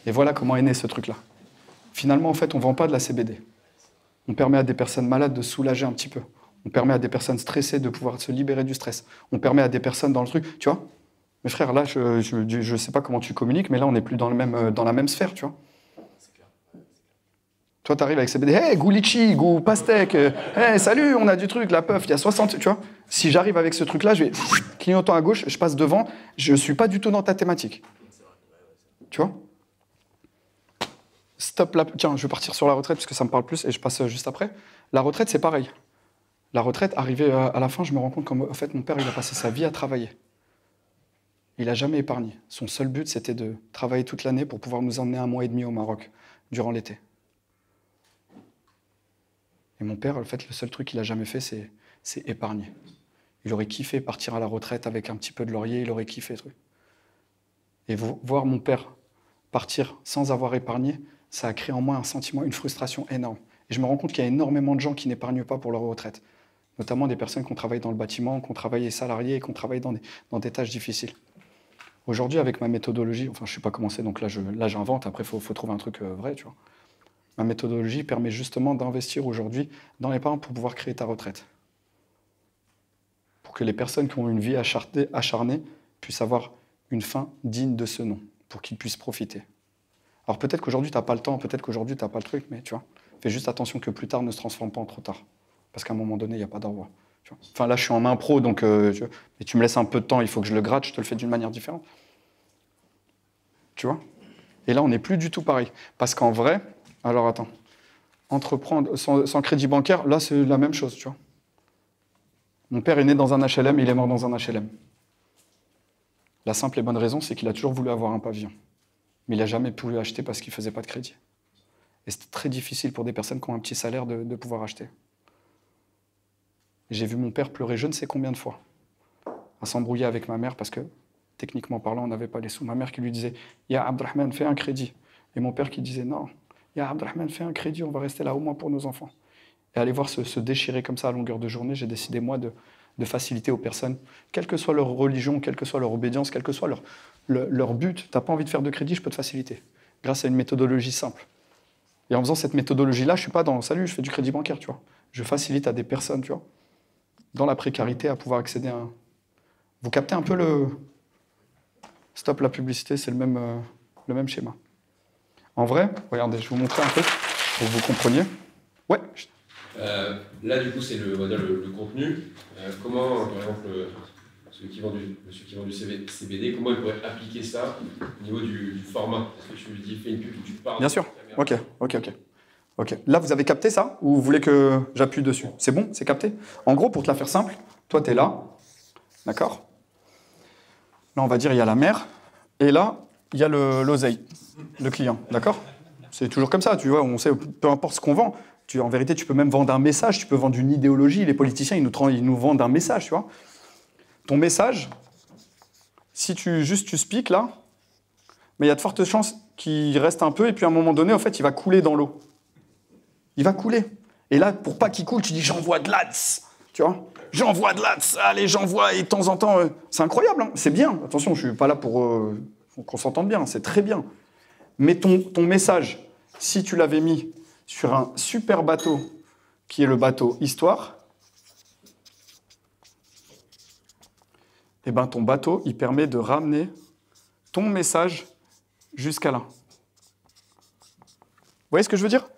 Et voilà comment est né ce truc-là. Finalement, en fait, on ne vend pas de la CBD. On permet à des personnes malades de soulager un petit peu. On permet à des personnes stressées de pouvoir se libérer du stress. On permet à des personnes dans le truc, tu vois? Mes frères, là, je sais pas comment tu communiques, mais là, on n'est plus dans la même sphère, tu vois? Toi, tu arrives avec CBD, hey, goût litchi, goût pastèque, hey, salut, on a du truc, la puff, il y a 60, tu vois? Si j'arrive avec ce truc-là, je vais clignotant à gauche, je passe devant, je ne suis pas du tout dans ta thématique. Tu vois? Stop là. Tiens, je vais partir sur la retraite parce que ça me parle plus et je passe juste après. La retraite, c'est pareil. La retraite, arrivée à la fin, je me rends compte qu'en fait, mon père, il a passé sa vie à travailler. Il n'a jamais épargné. Son seul but, c'était de travailler toute l'année pour pouvoir nous emmener 1 mois et demi au Maroc, durant l'été. Et mon père, en fait, le seul truc qu'il n'a jamais fait, c'est épargner. Il aurait kiffé partir à la retraite avec un petit peu de laurier, il aurait kiffé. Truc. Et voir mon père partir sans avoir épargné, ça a créé en moi un sentiment, une frustration énorme. Et je me rends compte qu'il y a énormément de gens qui n'épargnent pas pour leur retraite. Notamment des personnes qui ont travaillé dans le bâtiment, qui ont travaillé salariés et qui ont travaillé dans des tâches difficiles. Aujourd'hui, avec ma méthodologie, enfin je ne sais pas commencer, donc là j'invente, après il faut trouver un truc vrai, tu vois. Ma méthodologie permet justement d'investir aujourd'hui dans l'épargne pour pouvoir créer ta retraite. Pour que les personnes qui ont une vie acharnée puissent avoir une fin digne de ce nom, pour qu'ils puissent profiter. Alors peut-être qu'aujourd'hui, tu n'as pas le temps, peut-être qu'aujourd'hui, tu n'as pas le truc, mais tu vois, fais juste attention que plus tard ne se transforme pas en trop tard. Parce qu'à un moment donné, il n'y a pas d'au revoir. Enfin là, je suis en main pro, donc mais tu me laisses un peu de temps, il faut que je le gratte, je te le fais d'une manière différente. Tu vois? Et là, on n'est plus du tout pareil. Parce qu'en vrai, alors attends, entreprendre sans crédit bancaire, là, c'est la même chose, tu vois. Mon père est né dans un HLM, il est mort dans un HLM. La simple et bonne raison, c'est qu'il a toujours voulu avoir un pavillon. Mais il n'a jamais pu acheter parce qu'il ne faisait pas de crédit. Et c'est très difficile pour des personnes qui ont un petit salaire de pouvoir acheter. J'ai vu mon père pleurer je ne sais combien de fois, à s'embrouiller avec ma mère parce que, techniquement parlant, on n'avait pas les sous. Ma mère qui lui disait « Ya Abdelrahman, fais un crédit ». Et mon père qui disait « Non, Ya Abdelrahman, fais un crédit, on va rester là au moins pour nos enfants ». Et aller voir se déchirer comme ça à longueur de journée, j'ai décidé, moi, de faciliter aux personnes, quelle que soit leur religion, quelle que soit leur obédience, quel que soit leur but. Tu n'as pas envie de faire de crédit, je peux te faciliter, grâce à une méthodologie simple. Et en faisant cette méthodologie-là, je ne suis pas dans « salut, je fais du crédit bancaire », tu vois. Je facilite à des personnes, tu vois, dans la précarité, à pouvoir accéder à un... Vous captez un peu le... Stop la publicité, c'est le même schéma. En vrai, regardez, je vais vous montrer un peu pour que vous compreniez. Ouais. Là, du coup, c'est le contenu. Comment, par exemple, ceux qui vendent du CBD, comment ils pourraient appliquer ça au niveau du format? Est-ce que tu lui dis, fais une pub où tu parles? Bien sûr. Ok. Là, vous avez capté ça ou vous voulez que j'appuie dessus? C'est bon? C'est capté? En gros, pour te la faire simple, toi, tu es là. D'accord? Là, on va dire, il y a la mère. Et là, il y a l'oseille, le client. D'accord? C'est toujours comme ça, tu vois. On sait, peu importe ce qu'on vend. En vérité, tu peux même vendre un message, tu peux vendre une idéologie. Les politiciens, ils nous vendent un message, tu vois. Ton message, si tu speaks là, mais il y a de fortes chances qu'il reste un peu et puis à un moment donné, en fait, il va couler dans l'eau. Il va couler. Et là, pour pas qu'il coule, tu dis « j'envoie de l'ADS ». Tu vois ? J'envoie de l'ADS, allez, j'envoie, et de temps en temps... c'est incroyable, hein, c'est bien. Attention, je suis pas là pour qu'on s'entende bien, c'est très bien. Mais ton message, si tu l'avais mis sur un super bateau, qui est le bateau Histoire, eh ben ton bateau, il permet de ramener ton message jusqu'à là. Vous voyez ce que je veux dire ?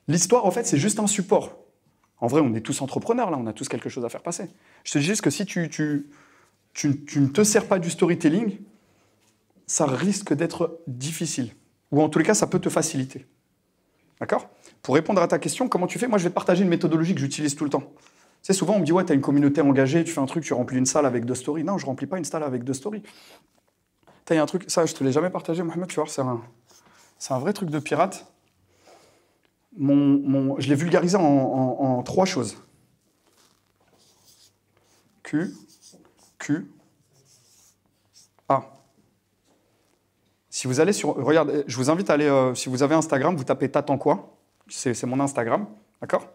L'histoire, en fait, c'est juste un support. En vrai, on est tous entrepreneurs, là, on a tous quelque chose à faire passer. Je te dis juste que si tu ne te sers pas du storytelling, ça risque d'être difficile. Ou en tous les cas, ça peut te faciliter. D'accord? Pour répondre à ta question, comment tu fais? Moi, je vais te partager une méthodologie que j'utilise tout le temps. Tu sais, souvent, on me dit, ouais, tu as une communauté engagée, tu fais un truc, tu remplis une salle avec 2 stories. Non, je ne remplis pas une salle avec 2 stories. Il y a un truc, ça, je ne te l'ai jamais partagé, Mohamed, tu vois, c'est un vrai truc de pirate. Je l'ai vulgarisé en 3 choses. Q, A. Si vous allez sur... Regarde, je vous invite à aller... si vous avez Instagram, vous tapez T'attends quoi? C'est mon Instagram, d'accord?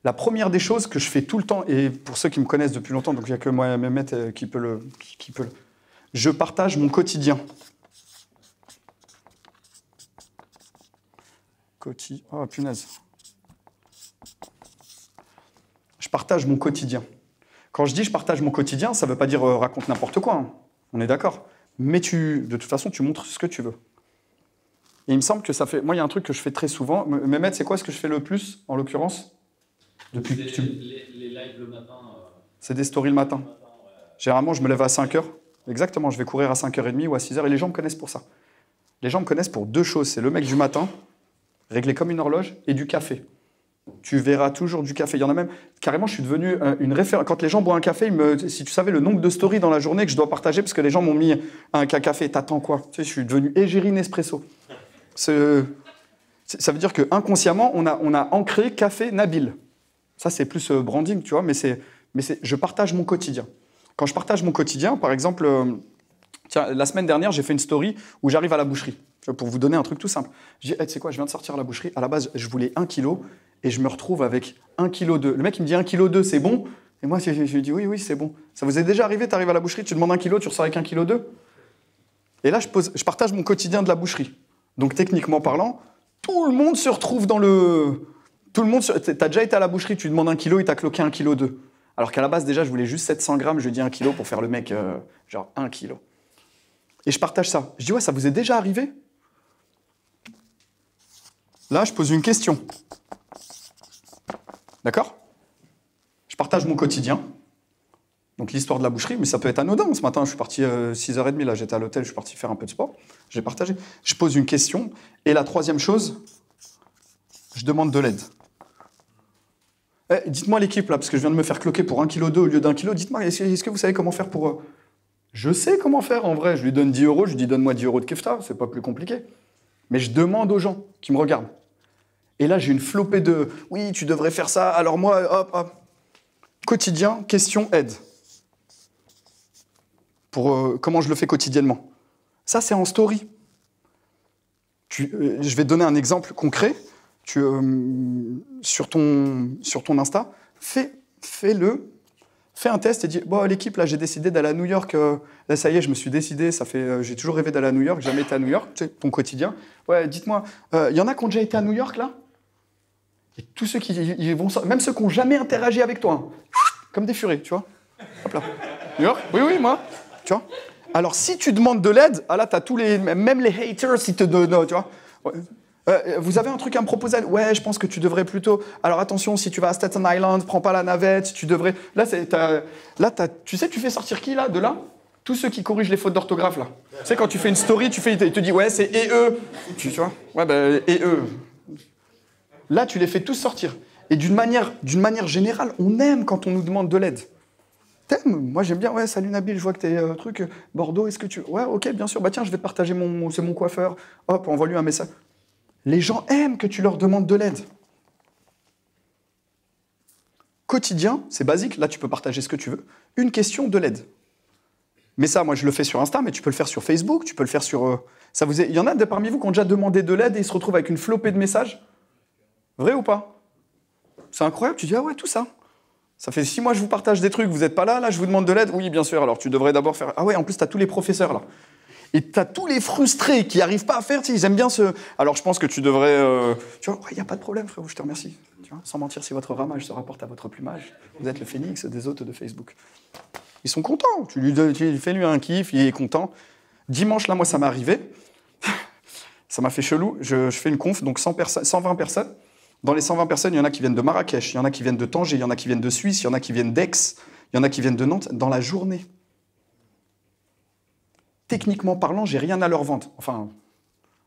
La première des choses que je fais tout le temps, et pour ceux qui me connaissent depuis longtemps, donc il n'y a que moi et Mehmet qui peut le... Je partage mon quotidien. Oh, punaise. Je partage mon quotidien. Quand je dis je partage mon quotidien, ça ne veut pas dire raconte n'importe quoi. Hein. On est d'accord. Mais de toute façon, tu montres ce que tu veux. Et il me semble que ça fait... Moi, il y a un truc que je fais très souvent. Mehmet, c'est quoi ce que je fais le plus, en l'occurrence? Les lives le matin. C'est des stories le matin. Ouais. Généralement, je me lève à 5h. Exactement, je vais courir à 5h30 ou à 6h. Et les gens me connaissent pour ça. Les gens me connaissent pour 2 choses. C'est le mec du matin, réglé comme une horloge, et du café. Tu verras toujours du café. Il y en a même... Carrément, je suis devenu une référence. Quand les gens boivent un café, si tu savais le nombre de stories dans la journée que je dois partager, parce que les gens m'ont mis un café, t'attends quoi? Tu sais, je suis devenu égérie Nespresso. Ça veut dire qu'inconsciemment, on a ancré café Nabil. Ça, c'est plus branding, tu vois, mais je partage mon quotidien. Quand je partage mon quotidien, par exemple, tiens, la semaine dernière, j'ai fait une story où j'arrive à la boucherie. Pour vous donner un truc tout simple. Je dis, hey, tu sais quoi, je viens de sortir à la boucherie. À la base, je voulais 1 kilo et je me retrouve avec 1,2 kg. Le mec, il me dit 1,2 kg, c'est bon. Et moi, je lui dis, oui, c'est bon. Ça vous est déjà arrivé, tu arrives à la boucherie, tu demandes 1 kilo, tu ressors avec 1,2 kg. Et là, je partage mon quotidien de la boucherie. Donc, techniquement parlant, tout le monde se retrouve dans le... Tout le monde... T'as déjà été à la boucherie, tu demandes 1 kilo, il t'a cloqué 1,2 kg. Alors qu'à la base, déjà, je voulais juste 700 grammes, je lui dis 1 kilo pour faire le mec, genre 1 kilo. Et je partage ça. Je dis, ouais, ça vous est déjà arrivé? Là, je pose une question. D'accord? Je partage mon quotidien. Donc l'histoire de la boucherie, mais ça peut être anodin. Ce matin, je suis parti 6h30, là, j'étais à l'hôtel, je suis parti faire un peu de sport. J'ai partagé. Je pose une question. Et la 3e chose, je demande de l'aide. Dites-moi l'équipe, là, parce que je viens de me faire cloquer pour 1,2 kg au lieu d'1 kg. Dites-moi, est-ce que vous savez comment faire pour... Je sais comment faire, en vrai. Je lui donne 10 €, je lui dis, donne-moi 10 € de kefta. C'est pas plus compliqué. Mais je demande aux gens qui me regardent. Et là, j'ai une flopée de « Oui, tu devrais faire ça, alors moi, hop. » Quotidien, question, aide. Pour comment je le fais quotidiennement. Ça, c'est en story. Je vais te donner un exemple concret. Sur ton Insta, fais-le. Fais un test et dis, bon, l'équipe, là, j'ai décidé d'aller à New York. Là, ça y est, je me suis décidé. J'ai toujours rêvé d'aller à New York. J'ai jamais été à New York. Tu sais, ton quotidien. Ouais, dites-moi, y en a qui ont déjà été à New York, là? Et tous ceux qui vont... Même ceux qui n'ont jamais interagi avec toi. Hein, comme des furets, tu vois. Hop là. New York? Oui, moi. Tu vois. Alors, si tu demandes de l'aide, là, tu as tous les... Même les haters, ils te donnent, tu vois. Ouais. Vous avez un truc à me proposer? Ouais, je pense que tu devrais plutôt... Alors attention, si tu vas à Staten Island, prends pas la navette, tu devrais... Là, tu sais, tu fais sortir qui, là, de là? Tous ceux qui corrigent les fautes d'orthographe, là. Tu sais, quand tu fais une story, il te dit, ouais, c'est « et eux ». Tu vois? Ouais, ben, « et eux ». Là, tu les fais tous sortir. Et d'une manière générale, on aime quand on nous demande de l'aide. T'aimes? Moi, j'aime bien. Ouais, salut Nabil, je vois que t'es truc Bordeaux, est-ce que tu... Ouais, ok, bien sûr. Bah tiens, je vais te partager c'est mon coiffeur. Hop, envoie-lui un message. Les gens aiment que tu leur demandes de l'aide. Quotidien, c'est basique. Là, tu peux partager ce que tu veux. Une question, de l'aide. Mais ça, moi, je le fais sur Insta, mais tu peux le faire sur Facebook, tu peux le faire sur... Il y en a parmi vous qui ont déjà demandé de l'aide et ils se retrouvent avec une flopée de messages. Vrai ou pas? C'est incroyable, tu dis, ah ouais, tout ça. Ça fait 6 mois que je vous partage des trucs, vous n'êtes pas là, je vous demande de l'aide. Oui, bien sûr, alors tu devrais d'abord faire... Ah ouais, en plus, tu as tous les professeurs, là. Et tu as tous les frustrés qui n'arrivent pas à faire, ils aiment bien ce... Alors, je pense que tu devrais... Tu vois, il n'y a pas de problème, frérot, je te remercie. Tu vois, sans mentir, si votre ramage se rapporte à votre plumage, vous êtes le phénix des hôtes de Facebook. Ils sont contents, tu fais-lui un kiff, il est content. Dimanche, là, moi, ça m'est arrivé. Ça m'a fait chelou, je fais une conf, donc 120 personnes. Dans les 120 personnes, il y en a qui viennent de Marrakech, il y en a qui viennent de Tanger, il y en a qui viennent de Suisse, il y en a qui viennent d'Aix, il y en a qui viennent de Nantes, dans la journée. Techniquement parlant, j'ai rien à leur vendre. Enfin,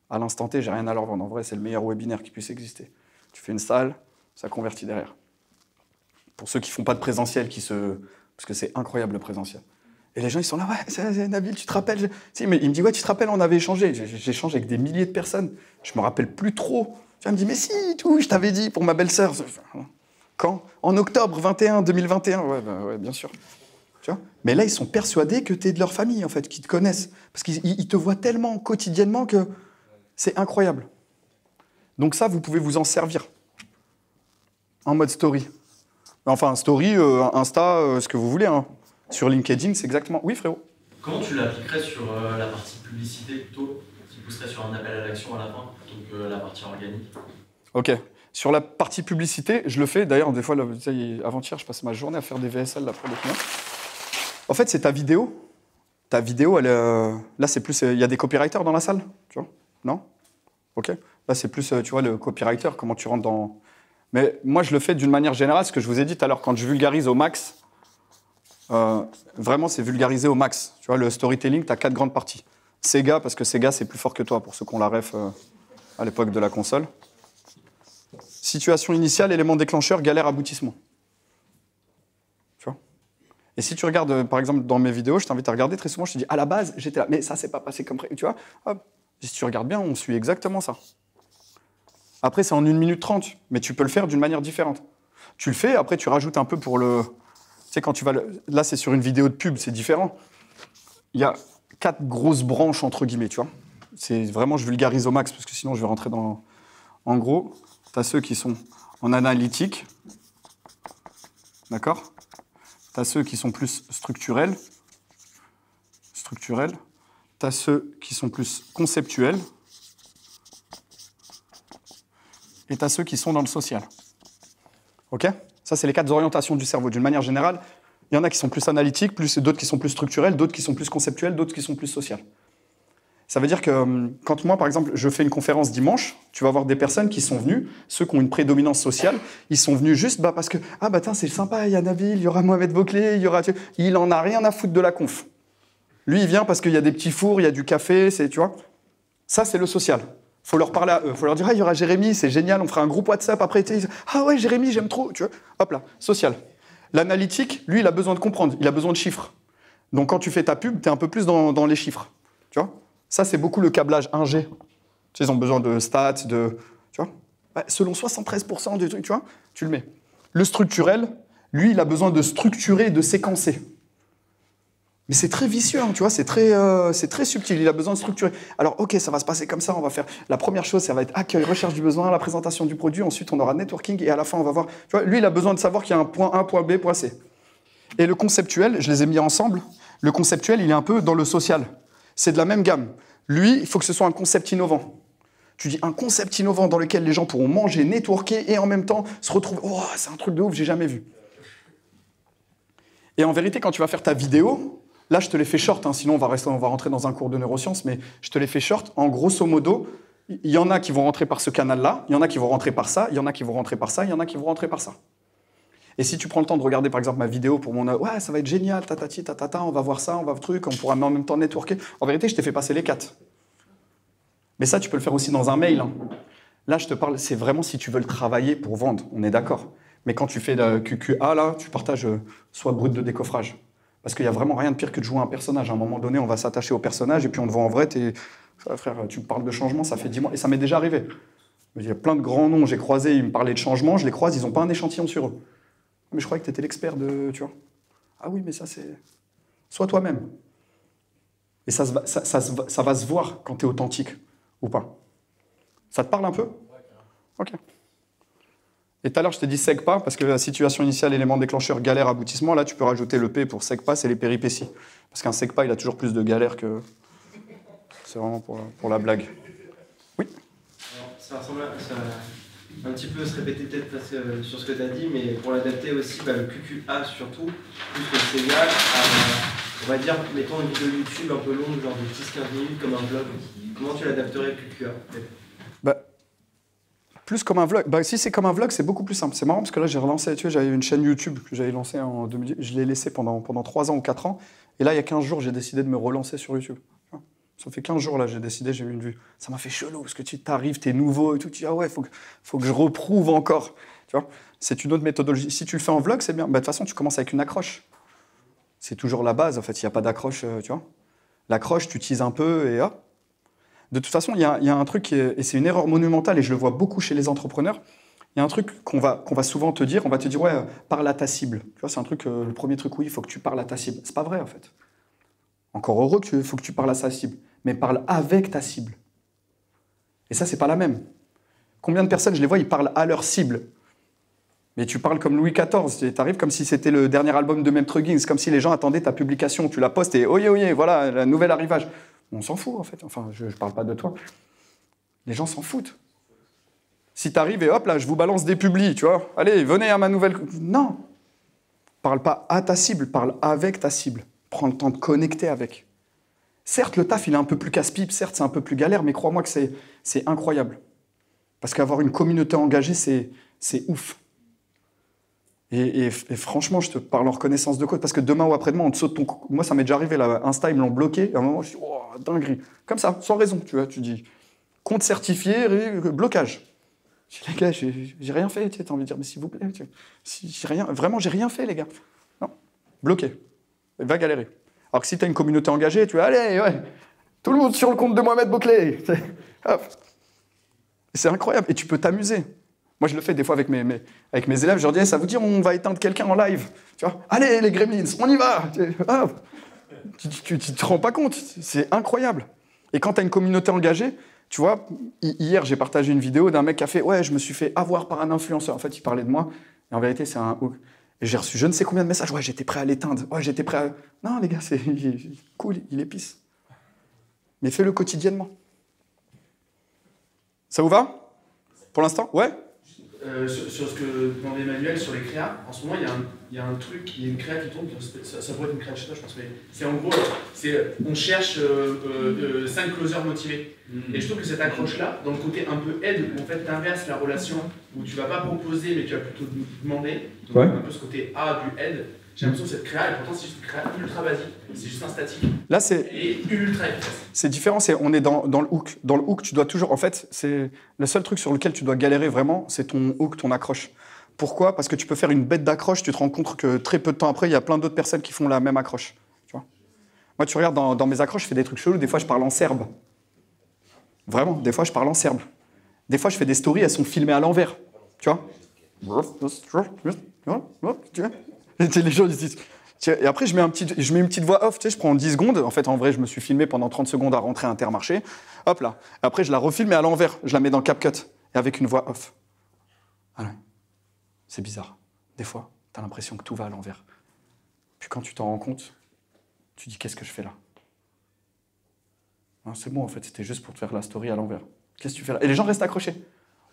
à l'instant T, j'ai rien à leur vendre. En vrai, c'est le meilleur webinaire qui puisse exister. Tu fais une salle, ça convertit derrière. Pour ceux qui ne font pas de présentiel, parce que c'est incroyable le présentiel. Et les gens, ils sont là, ouais, c'est Nabil, tu te rappelles? Si, mais il me dit, ouais, tu te rappelles, on avait échangé. J'échange avec des milliers de personnes. Je me rappelle plus trop. Il me dit, mais si, tout, je t'avais dit pour ma belle-sœur. Quand? En octobre 2021. Ouais, bien sûr. Tu vois, mais là, ils sont persuadés que tu es de leur famille, en fait, qu'ils te connaissent. Parce qu'ils te voient tellement quotidiennement que c'est incroyable. Donc ça, vous pouvez vous en servir. En mode story. Enfin, story, Insta, ce que vous voulez. Hein. Sur LinkedIn, c'est exactement... Oui, frérot. Comment tu l'appliquerais sur la partie publicité plutôt, qui pousserait sur un appel à l'action à la fin, plutôt que la partie organique? Ok. Sur la partie publicité, je le fais. D'ailleurs, des fois, avant-hier, je passais ma journée à faire des VSL là, pour des clients. En fait, c'est ta vidéo. Ta vidéo, là, c'est plus... Il y a des copywriters dans la salle, tu vois? Non? Ok. Là, c'est plus, tu vois, le copywriter, comment tu rentres dans... Mais moi, je le fais d'une manière générale, ce que je vous ai dit tout à l'heure, quand je vulgarise au max, vraiment, c'est vulgarisé au max. Tu vois, le storytelling, tu as 4 grandes parties. Sega, parce que Sega, c'est plus fort que toi, pour ceux qui ont la ref à l'époque de la console. Situation initiale, élément déclencheur, galère, aboutissement. Tu vois? Et si tu regardes, par exemple, dans mes vidéos, je t'invite à regarder, très souvent, je te dis, à la base, j'étais là, mais ça s'est pas passé comme prévu, tu vois? Hop. Si tu regardes bien, on suit exactement ça. Après, c'est en 1 minute 30, mais tu peux le faire d'une manière différente. Tu le fais, après, tu rajoutes un peu pour le... Tu sais, quand tu vas... Là, c'est sur une vidéo de pub, c'est différent. Il y a 4 grosses branches, entre guillemets, tu vois. C'est vraiment, je vulgarise au max, parce que sinon, je vais rentrer dans... En gros, tu as ceux qui sont en analytique, d'accord? Tu as ceux qui sont plus structurels. Tu as ceux qui sont plus conceptuels. Et tu as ceux qui sont dans le social. OK? Ça, c'est les 4 orientations du cerveau. D'une manière générale, il y en a qui sont plus analytiques, d'autres qui sont plus structurels, d'autres qui sont plus conceptuels, d'autres qui sont plus sociales. Ça veut dire que quand moi, par exemple, je fais une conférence dimanche, tu vas voir des personnes qui sont venues, ceux qui ont une prédominance sociale, ils sont venus juste parce que « Ah, bah tiens, c'est sympa, il y a Nabil, il y aura Mohamed Bouclé, il y aura... » Il en a rien à foutre de la conf. Lui, il vient parce qu'il y a des petits fours, il y a du café, tu vois. Ça, c'est le social. Il faut leur parler à eux. Il faut leur dire, ah, il y aura Jérémy, c'est génial, on fera un groupe WhatsApp après. Ah ouais, Jérémy, j'aime trop. Tu vois. Hop là, social. L'analytique, lui, il a besoin de comprendre, il a besoin de chiffres. Donc quand tu fais ta pub, tu es un peu plus dans les chiffres. Tu vois. Ça, c'est beaucoup le câblage 1G. Tu sais, ils ont besoin de stats, tu vois. Ouais, selon 73% du truc, tu vois, tu le mets. Le structurel, lui, il a besoin de structurer, de séquencer. Mais c'est très vicieux, hein, tu vois, c'est très subtil, il a besoin de structurer. Alors, ok, ça va se passer comme ça, on va faire... La première chose, ça va être accueil, recherche du besoin, la présentation du produit, ensuite on aura networking, et à la fin, on va voir... Tu vois, lui, il a besoin de savoir qu'il y a un point A, point B, point C. Et le conceptuel, je les ai mis ensemble, le conceptuel, il est un peu dans le social. C'est de la même gamme. Lui, il faut que ce soit un concept innovant. Tu dis un concept innovant dans lequel les gens pourront manger, networker, et en même temps se retrouver... Oh, c'est un truc de ouf, j'ai jamais vu. Et en vérité, quand tu vas faire ta vidéo... Là, je te les fais short, hein, sinon on va rentrer dans un cours de neurosciences, mais je te les fais short. En grosso modo, il y en a qui vont rentrer par ce canal-là, il y en a qui vont rentrer par ça, il y en a qui vont rentrer par ça, il y en a qui vont rentrer par ça. Et si tu prends le temps de regarder, par exemple, ma vidéo pour mon... Ouais, ça va être génial, tatati, tatata, on va voir ça, on va truc, on pourra en même temps networker. En vérité, je t'ai fait passer les 4. Mais ça, tu peux le faire aussi dans un mail. Hein. Là, je te parle, c'est vraiment si tu veux le travailler pour vendre, on est d'accord. Mais quand tu fais le QQA, là, tu partages soit brut de décoffrage. Parce qu'il n'y a vraiment rien de pire que de jouer un personnage. À un moment donné, on va s'attacher au personnage et puis on te voit en vrai. Frère, tu me parles de changement, ça fait 10 mois. Et ça m'est déjà arrivé. Il y a plein de grands noms, j'ai croisé, ils me parlaient de changement, je les croise, ils n'ont pas un échantillon sur eux. Mais je croyais que tu étais l'expert de... Tu vois. Ah oui, mais ça, c'est... Sois toi-même. Et ça va se voir quand tu es authentique ou pas. Ça te parle un peu? Ok. Et tout à l'heure, je t'ai dit SEGPA, parce que la situation initiale, élément déclencheur, galère, aboutissement, là, tu peux rajouter le P pour SEGPA, c'est les péripéties. Parce qu'un SEGPA, il a toujours plus de galères que... C'est vraiment pour la blague. Oui? Alors, ça ressemble à... Ça... Un petit peu se répéter peut-être sur ce que tu as dit, mais pour l'adapter aussi, le QQA surtout, plus le Sega, on va dire, mettons une vidéo YouTube un peu longue, genre de 10-15 minutes, comme un vlog. Comment tu l'adapterais le QQA? Plus comme un vlog. Bah, si c'est comme un vlog, c'est beaucoup plus simple. C'est marrant parce que là, j'ai relancé, tu vois, j'avais une chaîne YouTube que j'avais lancée en 2010. Je l'ai laissée pendant 3 ans ou 4 ans. Et là, il y a 15 jours, j'ai décidé de me relancer sur YouTube. Ça fait 15 jours, là, j'ai décidé, j'ai eu une vue. Ça m'a fait chelou parce que tu t'arrives, t'es nouveau et tout. Tu dis, ah ouais, faut que je reprouve encore. Tu vois, c'est une autre méthodologie. Si tu le fais en vlog, c'est bien. Bah, de toute façon, tu commences avec une accroche. C'est toujours la base, en fait. Il n'y a pas d'accroche, tu vois. L'accroche, tu utilises un peu et hop. De toute façon, il y a un truc, et c'est une erreur monumentale, et je le vois beaucoup chez les entrepreneurs. Il y a un truc qu'on va souvent te dire, on va te dire, ouais, parle à ta cible. Tu vois, c'est un truc, le premier truc, oui, il faut que tu parles à ta cible. C'est pas vrai, en fait. Encore heureux qu'il faut que tu parles à sa cible, mais parle avec ta cible. Et ça, c'est pas la même. Combien de personnes, je les vois, ils parlent à leur cible. Mais tu parles comme Louis XIV, tu arrives comme si c'était le dernier album de Maître Gims, comme si les gens attendaient ta publication, tu la postes et oye, voilà, la nouvelle arrivage. On s'en fout, en fait. Enfin, je ne parle pas de toi. Les gens s'en foutent. Si tu arrives et hop, là, je vous balance des publis, tu vois. Allez, venez à ma nouvelle... Non. Parle pas à ta cible, parle avec ta cible. Prends le temps de connecter avec. Certes, le taf, il est un peu plus casse-pipe, certes, c'est un peu plus galère, mais crois-moi que c'est incroyable. Parce qu'avoir une communauté engagée, c'est ouf. Et franchement, je te parle en reconnaissance de cause, parce que demain ou après-demain, on te saute ton... Moi, ça m'est déjà arrivé, là, Insta, ils me l'ont bloqué, et à un moment, je dis, oh, dinguerie. Comme ça, sans raison, tu vois, tu dis, compte certifié, blocage. Je dis, les gars, j'ai rien fait, tu as envie de dire, mais s'il vous plaît, vraiment, j'ai rien fait, les gars. Non, bloqué. Va galérer. Alors que si tu as une communauté engagée, tu vas, allez, ouais, tout le monde sur le compte de Mohamed Bouclé. Hop. C'est incroyable, et tu peux t'amuser. Moi, je le fais des fois avec mes élèves. Je leur dis, ça vous dit, on va éteindre quelqu'un en live. Tu vois, allez, les gremlins, on y va. Tu te rends pas compte. C'est incroyable. Et quand tu as une communauté engagée, tu vois, hier, j'ai partagé une vidéo d'un mec qui a fait, ouais, je me suis fait avoir par un influenceur. En fait, il parlait de moi. Et en vérité, c'est un hook. Et j'ai reçu je ne sais combien de messages. Ouais, j'étais prêt à l'éteindre. Ouais, j'étais prêt à... Non, les gars, c'est cool, il épice. Mais fais-le quotidiennement. Ça vous va? Pour l'instant? Ouais? Sur ce que demandait Emmanuel sur les créas, en ce moment il y a un truc, il y a une créa qui tombe, ça pourrait être une créa de chez toi, je pense, mais c'est en gros, on cherche 5 closers motivés. Et je trouve que cette accroche-là, dans le côté un peu aide, où en fait tu inverses la relation, où tu vas pas proposer mais tu vas plutôt demander, donc ouais. Un peu ce côté A du aide, j'ai l'impression que cette créa, et pourtant c'est juste une créa ultra basique, c'est juste un statique. Là, c'est ultra efficace. C'est différent, on est dans le hook. Dans le hook, tu dois toujours... En fait, c'est le seul truc sur lequel tu dois galérer vraiment, c'est ton hook, ton accroche. Pourquoi? Parce que tu peux faire une bête d'accroche, tu te rends compte que très peu de temps après, il y a plein d'autres personnes qui font la même accroche. Tu vois? Moi, tu regardes dans mes accroches, je fais des trucs chelous. Des fois, je parle en serbe. Vraiment, des fois, je parle en serbe. Des fois, je fais des stories, elles sont filmées à l'envers. Tu vois? Et les gens ils disent... Et après, je mets une petite voix off, tu sais, je prends 10 secondes. En fait, en vrai, je me suis filmé pendant 30 secondes à rentrer à Intermarché. Hop là. Et après, je la refilme et à l'envers. Je la mets dans CapCut et avec une voix off. Ah ouais. C'est bizarre. Des fois, tu as l'impression que tout va à l'envers. Puis quand tu t'en rends compte, tu dis, qu'est-ce que je fais là? C'est bon, en fait, c'était juste pour te faire la story à l'envers. Qu'est-ce que tu fais là? Et les gens restent accrochés.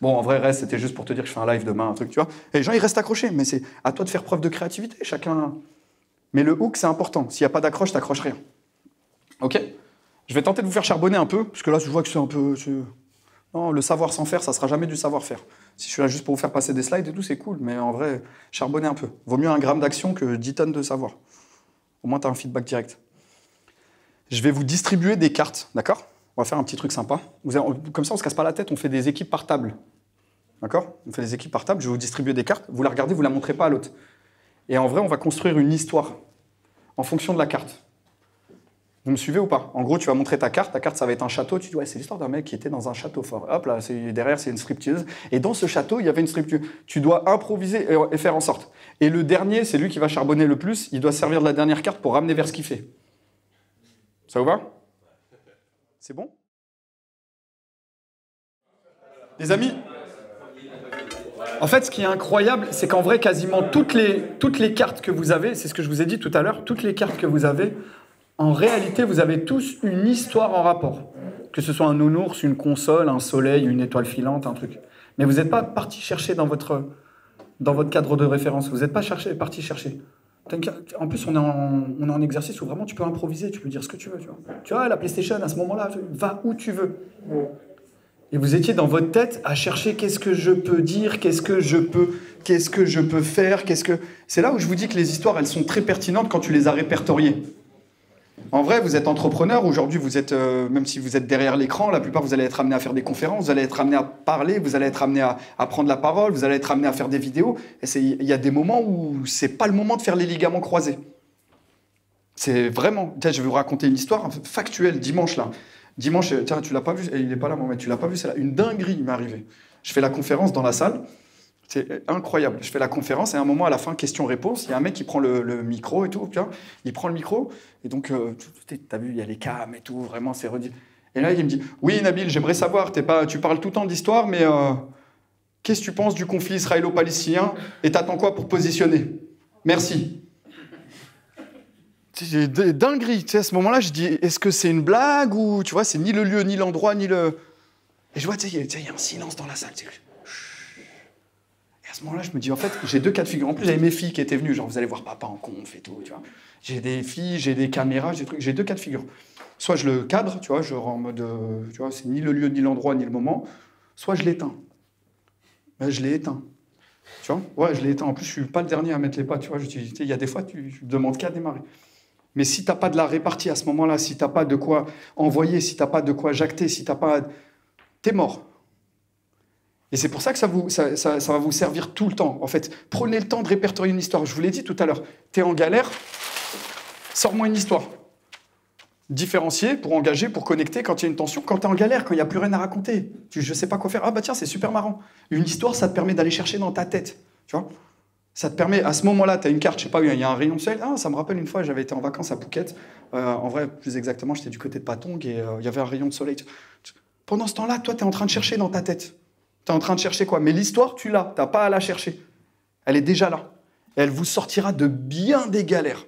Bon, en vrai, c'était juste pour te dire que je fais un live demain, un truc, tu vois. Et les gens, ils restent accrochés. Mais c'est à toi de faire preuve de créativité. Chacun... Mais le hook, c'est important. S'il n'y a pas d'accroche, t'accroches rien. Ok? Je vais tenter de vous faire charbonner un peu, parce que là, je vois que c'est un peu... Non, le savoir sans faire, ça ne sera jamais du savoir-faire. Si je suis là juste pour vous faire passer des slides et tout, c'est cool. Mais en vrai, charbonner un peu. Vaut mieux 1 gramme d'action que 10 tonnes de savoir. Au moins, tu as un feedback direct. Je vais vous distribuer des cartes, d'accord? On va faire un petit truc sympa. Comme ça, on ne se casse pas la tête, on fait des équipes par table. D'accord? On fait des équipes par table, je vais vous distribuer des cartes. Vous la regardez, vous ne la montrez pas à l'autre. Et en vrai, on va construire une histoire en fonction de la carte. Vous me suivez ou pas? En gros, tu vas montrer ta carte, ça va être un château, tu dis, ouais, c'est l'histoire d'un mec qui était dans un château fort. Hop là, derrière, c'est une stripteaseuse. Et dans ce château, il y avait une stripteaseuse. Tu dois improviser et faire en sorte. Et le dernier, c'est lui qui va charbonner le plus, il doit servir de la dernière carte pour ramener vers ce qu'il fait. Ça vous va? C'est bon? Les amis, en fait, ce qui est incroyable, c'est qu'en vrai, quasiment toutes les cartes que vous avez, c'est ce que je vous ai dit tout à l'heure, toutes les cartes que vous avez, en réalité, vous avez tous une histoire en rapport. Que ce soit un nounours, une console, un soleil, une étoile filante, un truc. Mais vous n'êtes pas parti chercher dans votre cadre de référence. Vous n'êtes pas parti chercher. En plus, on est en exercice où vraiment tu peux improviser, tu peux dire ce que tu veux. Tu vois, la PlayStation, à ce moment-là, va où tu veux. Et vous étiez dans votre tête à chercher qu'est-ce que je peux dire, qu'est-ce que je peux faire, C'est là où je vous dis que les histoires, elles sont très pertinentes quand tu les as répertoriées. En vrai, vous êtes entrepreneur, aujourd'hui, vous êtes, même si vous êtes derrière l'écran, la plupart, vous allez être amené à faire des conférences, vous allez être amené à parler, vous allez être amené à prendre la parole, vous allez être amené à faire des vidéos. Et il y a des moments où c'est pas le moment de faire les ligaments croisés. C'est vraiment... Tiens, je vais vous raconter une histoire factuelle, dimanche, là. Dimanche, tiens, tu l'as pas vu, il n'est pas là, Mohamed, tu l'as pas vu, c'est là. Une dinguerie m'est arrivée. Je fais la conférence dans la salle, c'est incroyable. Je fais la conférence et à un moment, à la fin, question-réponse, il y a un mec qui prend le micro et tout, tiens, il prend le micro, et donc, t'as vu, il y a les cams et tout, vraiment, c'est redit. Et là, il me dit, oui, Nabil, j'aimerais savoir, tu parles tout le temps d'histoire, mais qu'est-ce que tu penses du conflit israélo-palestinien et t'attends quoi pour positionner? Merci. C'est des dingueries. Tu sais, à ce moment-là, je dis, est-ce que c'est une blague ou, tu vois, c'est ni le lieu, ni l'endroit, ni le... Et je vois, tu sais, il y a un silence dans la salle. Et à ce moment-là, je me dis, en fait, j'ai deux cas de figure. En plus, j'avais mes filles qui étaient venues, genre, vous allez voir papa en conf et tout, tu vois. J'ai des filles, j'ai des caméras, j'ai deux cas de figure. Soit je le cadre, tu vois, je rends en mode, tu vois, c'est ni le lieu, ni l'endroit, ni le moment. Soit je l'éteins. Ben, je l'ai éteint. Tu vois, ouais, je l'ai éteint. En plus, je suis pas le dernier à mettre les pas, tu vois. Il y a des fois, tu demandes qu'à démarrer. Mais si tu n'as pas de la répartie à ce moment-là, si tu n'as pas de quoi envoyer, si tu n'as pas de quoi jacter, si tu n'as pas... T'es mort. Et c'est pour ça que ça va vous servir tout le temps. En fait, prenez le temps de répertorier une histoire. Je vous l'ai dit tout à l'heure. Tu es en galère, sors-moi une histoire. Différencier pour engager, pour connecter quand il y a une tension. Quand tu es en galère, quand il n'y a plus rien à raconter. Je ne sais pas quoi faire. Ah bah tiens, c'est super marrant. Une histoire, ça te permet d'aller chercher dans ta tête. Tu vois ? Ça te permet, à ce moment-là, tu as une carte, je sais pas, il y a un rayon de soleil. Ah, ça me rappelle une fois, j'avais été en vacances à Phuket. En vrai, plus exactement, j'étais du côté de Patong et il y avait un rayon de soleil. Pendant ce temps-là, toi, tu es en train de chercher dans ta tête. Tu es en train de chercher quoi? Mais l'histoire, tu l'as. Tu n'as pas à la chercher. Elle est déjà là. Et elle vous sortira de bien des galères.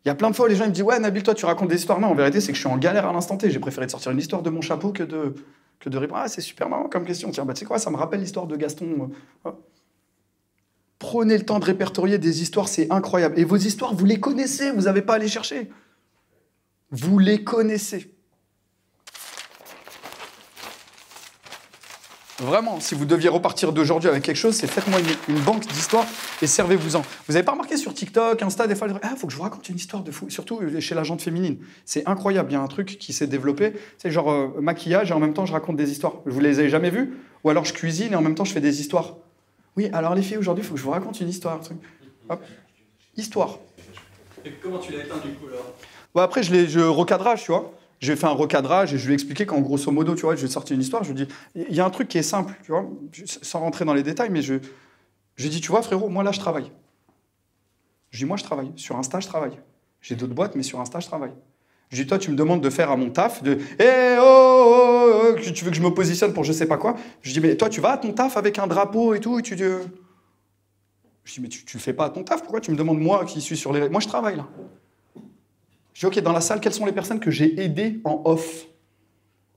Il y a plein de fois où les gens me disent « Ouais, Nabil, toi, tu racontes des histoires. » Non, en vérité, c'est que je suis en galère à l'instant T. J'ai préféré te sortir une histoire de mon chapeau que de répondre « Ah, c'est super marrant comme question. Tiens, bah, tu sais quoi, ça me rappelle l'histoire de Gaston. Prenez le temps de répertorier des histoires, c'est incroyable. Et vos histoires, vous les connaissez, vous n'avez pas à les chercher. Vous les connaissez. Vraiment, si vous deviez repartir d'aujourd'hui avec quelque chose, c'est faites-moi une banque d'histoires et servez-vous-en. Vous n'avez pas remarqué sur TikTok, Insta, des fois, il faut que je vous raconte une histoire de fou, surtout chez la gente féminine. C'est incroyable, il y a un truc qui s'est développé, c'est genre maquillage et en même temps je raconte des histoires. Vous les avez jamais vues? Ou alors je cuisine et en même temps je fais des histoires. Oui, alors les filles, aujourd'hui, il faut que je vous raconte une histoire. Hop. Histoire. Et comment tu l'as éteint du coup alors? Bah, après, je recadrage, tu vois. J'ai fait un recadrage et je lui ai expliqué qu'en grosso modo, tu vois, je vais sortir une histoire. Je lui ai dit, il y a un truc qui est simple, tu vois, sans rentrer dans les détails, mais je lui ai dit, tu vois, frérot, moi là, je travaille. Je dis, moi, je travaille. Sur Insta, je travaille. J'ai d'autres boîtes, mais sur Insta, je travaille. Je dis, toi, tu me demandes de faire à mon taf, tu veux que je me positionne pour je sais pas quoi. Je dis, mais toi, tu vas à ton taf avec un drapeau et tout, et tu dis... Je dis, mais tu le fais pas à ton taf, pourquoi tu me demandes, moi, qui suis sur les... Moi, je travaille, là. Je dis, OK, dans la salle, quelles sont les personnes que j'ai aidées en off?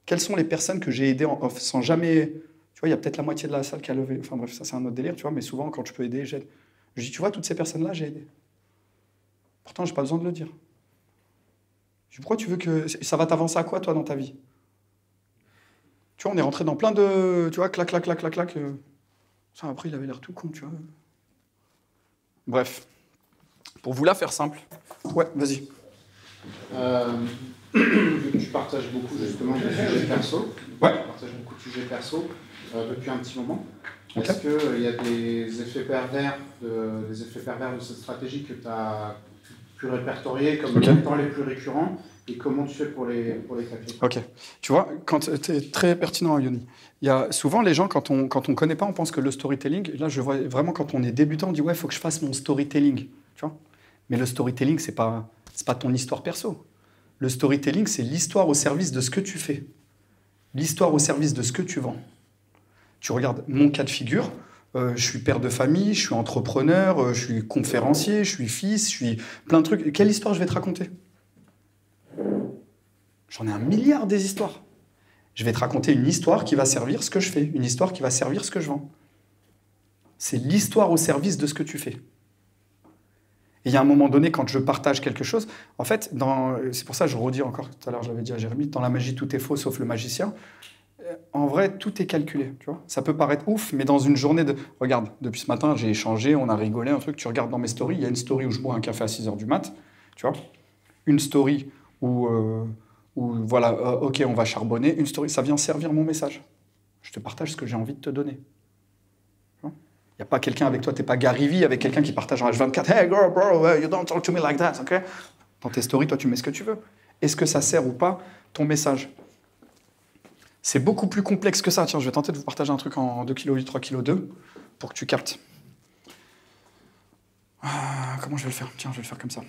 Quelles sont les personnes que j'ai aidées en off? Sans jamais... Tu vois, il y a peut-être la moitié de la salle qui a levé. Enfin bref, ça, c'est un autre délire, tu vois, mais souvent, quand je peux aider, j'aide. Je dis, tu vois, toutes ces personnes-là, j'ai aidé. Pourtant, j'ai pas besoin de le dire. Je dis, pourquoi tu veux que... Ça va t'avancer à quoi, toi, dans ta vie? Tu vois, on est rentré dans plein de... Tu vois, clac. Ça, après, il avait l'air tout con, tu vois. Bref. Pour vous la faire simple. Ouais, vas-y. Tu partages beaucoup, justement, de sujets perso. Ouais. Tu partages beaucoup de sujets perso depuis un petit moment. Okay. Est-ce qu'il y a des effets pervers de cette stratégie que tu as pu répertorier comme étant les plus récurrents? Et comment tu fais pour les taper? Ok. Tu vois, c'est très pertinent, Yoni. Il y a souvent les gens, quand on connaît pas, on pense que le storytelling, là je vois vraiment quand on est débutant, on dit ouais, il faut que je fasse mon storytelling. Tu vois. Mais le storytelling, c'est pas ton histoire perso. Le storytelling, c'est l'histoire au service de ce que tu fais. L'histoire au service de ce que tu vends. Tu regardes mon cas de figure, je suis père de famille, je suis entrepreneur, je suis conférencier, je suis fils, je suis plein de trucs. Quelle histoire je vais te raconter? J'en ai un milliard des histoires. Je vais te raconter une histoire qui va servir ce que je fais, une histoire qui va servir ce que je vends. C'est l'histoire au service de ce que tu fais. Et il y a un moment donné, quand je partage quelque chose, en fait, c'est pour ça que je redis encore, tout à l'heure je l'avais dit à Jérémy, dans la magie tout est faux sauf le magicien. En vrai, tout est calculé, tu vois. Ça peut paraître ouf, mais dans une journée de... Regarde, depuis ce matin, j'ai échangé, on a rigolé, un truc, tu regardes dans mes stories, il y a une story où je bois un café à 6h du mat', tu vois. Une story où voilà, ok, on va charbonner. Une story, ça vient servir mon message. Je te partage ce que j'ai envie de te donner. Il n'y a pas quelqu'un avec toi, tu n'es pas Gary Vee avec quelqu'un qui partage en H24. Hey girl, bro, you don't talk to me like that, ok? Dans tes stories, toi, tu mets ce que tu veux. Est-ce que ça sert ou pas ton message? C'est beaucoup plus complexe que ça. Tiens, je vais tenter de vous partager un truc en 2,8 kg, 3,2 kg pour que tu captes. Comment je vais le faire? Tiens, je vais le faire comme ça.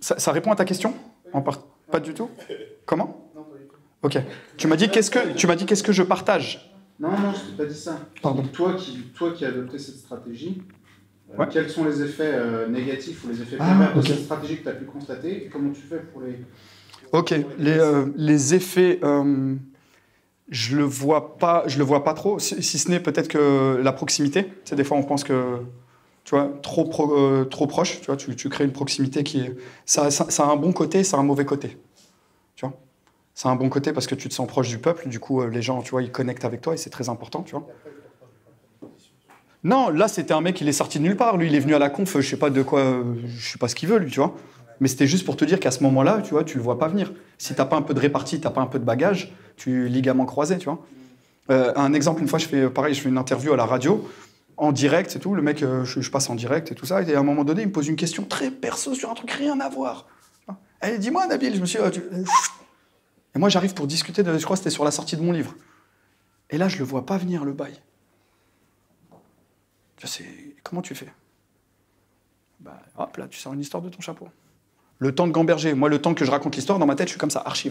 Ça répond à ta question? Pas du tout? Comment? Non, pas du tout. Ok. Tu m'as dit qu'est-ce que je partage? Non, je t'ai pas dit ça. Pardon. Toi qui as adopté cette stratégie, Ouais. quels sont les effets négatifs ou les effets pervers de cette stratégie que tu as pu constater et comment tu fais pour les... Ok. Les effets, je le vois pas trop, si ce n'est peut-être que la proximité. Tu sais, des fois, on pense que, tu vois, trop proche, tu vois, tu crées une proximité qui est... Ça a un bon côté, ça a un mauvais côté. Tu vois. Ça a un bon côté parce que tu te sens proche du peuple, du coup, les gens, tu vois, ils connectent avec toi et c'est très important, tu vois. Non, là, c'était un mec, il est sorti de nulle part. Lui, il est venu à la conf, je sais pas de quoi, je sais pas ce qu'il veut, lui, tu vois. Mais c'était juste pour te dire qu'à ce moment-là, tu vois, tu le vois pas venir. Si t'as pas un peu de répartie, t'as pas un peu de bagage, tu ligaments croisés, tu vois. Un exemple, une fois, je fais une interview à la radio, en direct et tout. Le mec, je passe en direct et tout ça. Et à un moment donné, il me pose une question très perso sur un truc rien à voir. Elle dit, dis-moi, Nabil, je me suis dit, et moi, j'arrive pour discuter, je crois que c'était sur la sortie de mon livre. Et là, je le vois pas venir, le bail. Comment tu fais? Hop là, tu sors une histoire de ton chapeau. Le temps de gamberger. Moi, le temps que je raconte l'histoire, dans ma tête, je suis comme ça. Archive.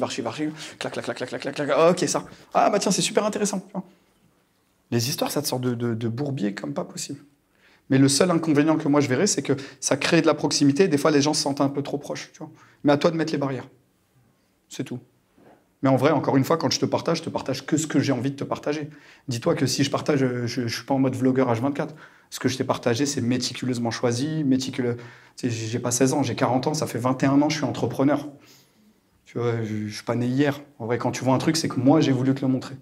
Clac, clac, clac, clac, clac, clac, clac. Ok, ça. Ah, bah tiens, c'est super intéressant. Les histoires, ça te sort de bourbier comme pas possible. Mais le seul inconvénient que moi, je verrais, c'est que ça crée de la proximité. Des fois, les gens se sentent un peu trop proches. Tu vois. Mais à toi de mettre les barrières. C'est tout. Mais en vrai, encore une fois, quand je te partage que ce que j'ai envie de te partager. Dis-toi que si je partage, je ne suis pas en mode vlogueur H24. Ce que je t'ai partagé, c'est méticuleusement choisi, j'ai pas 16 ans, j'ai 40 ans, ça fait 21 ans, je suis entrepreneur. Tu vois, je ne suis pas né hier. En vrai, quand tu vois un truc, c'est que moi, j'ai voulu te le montrer.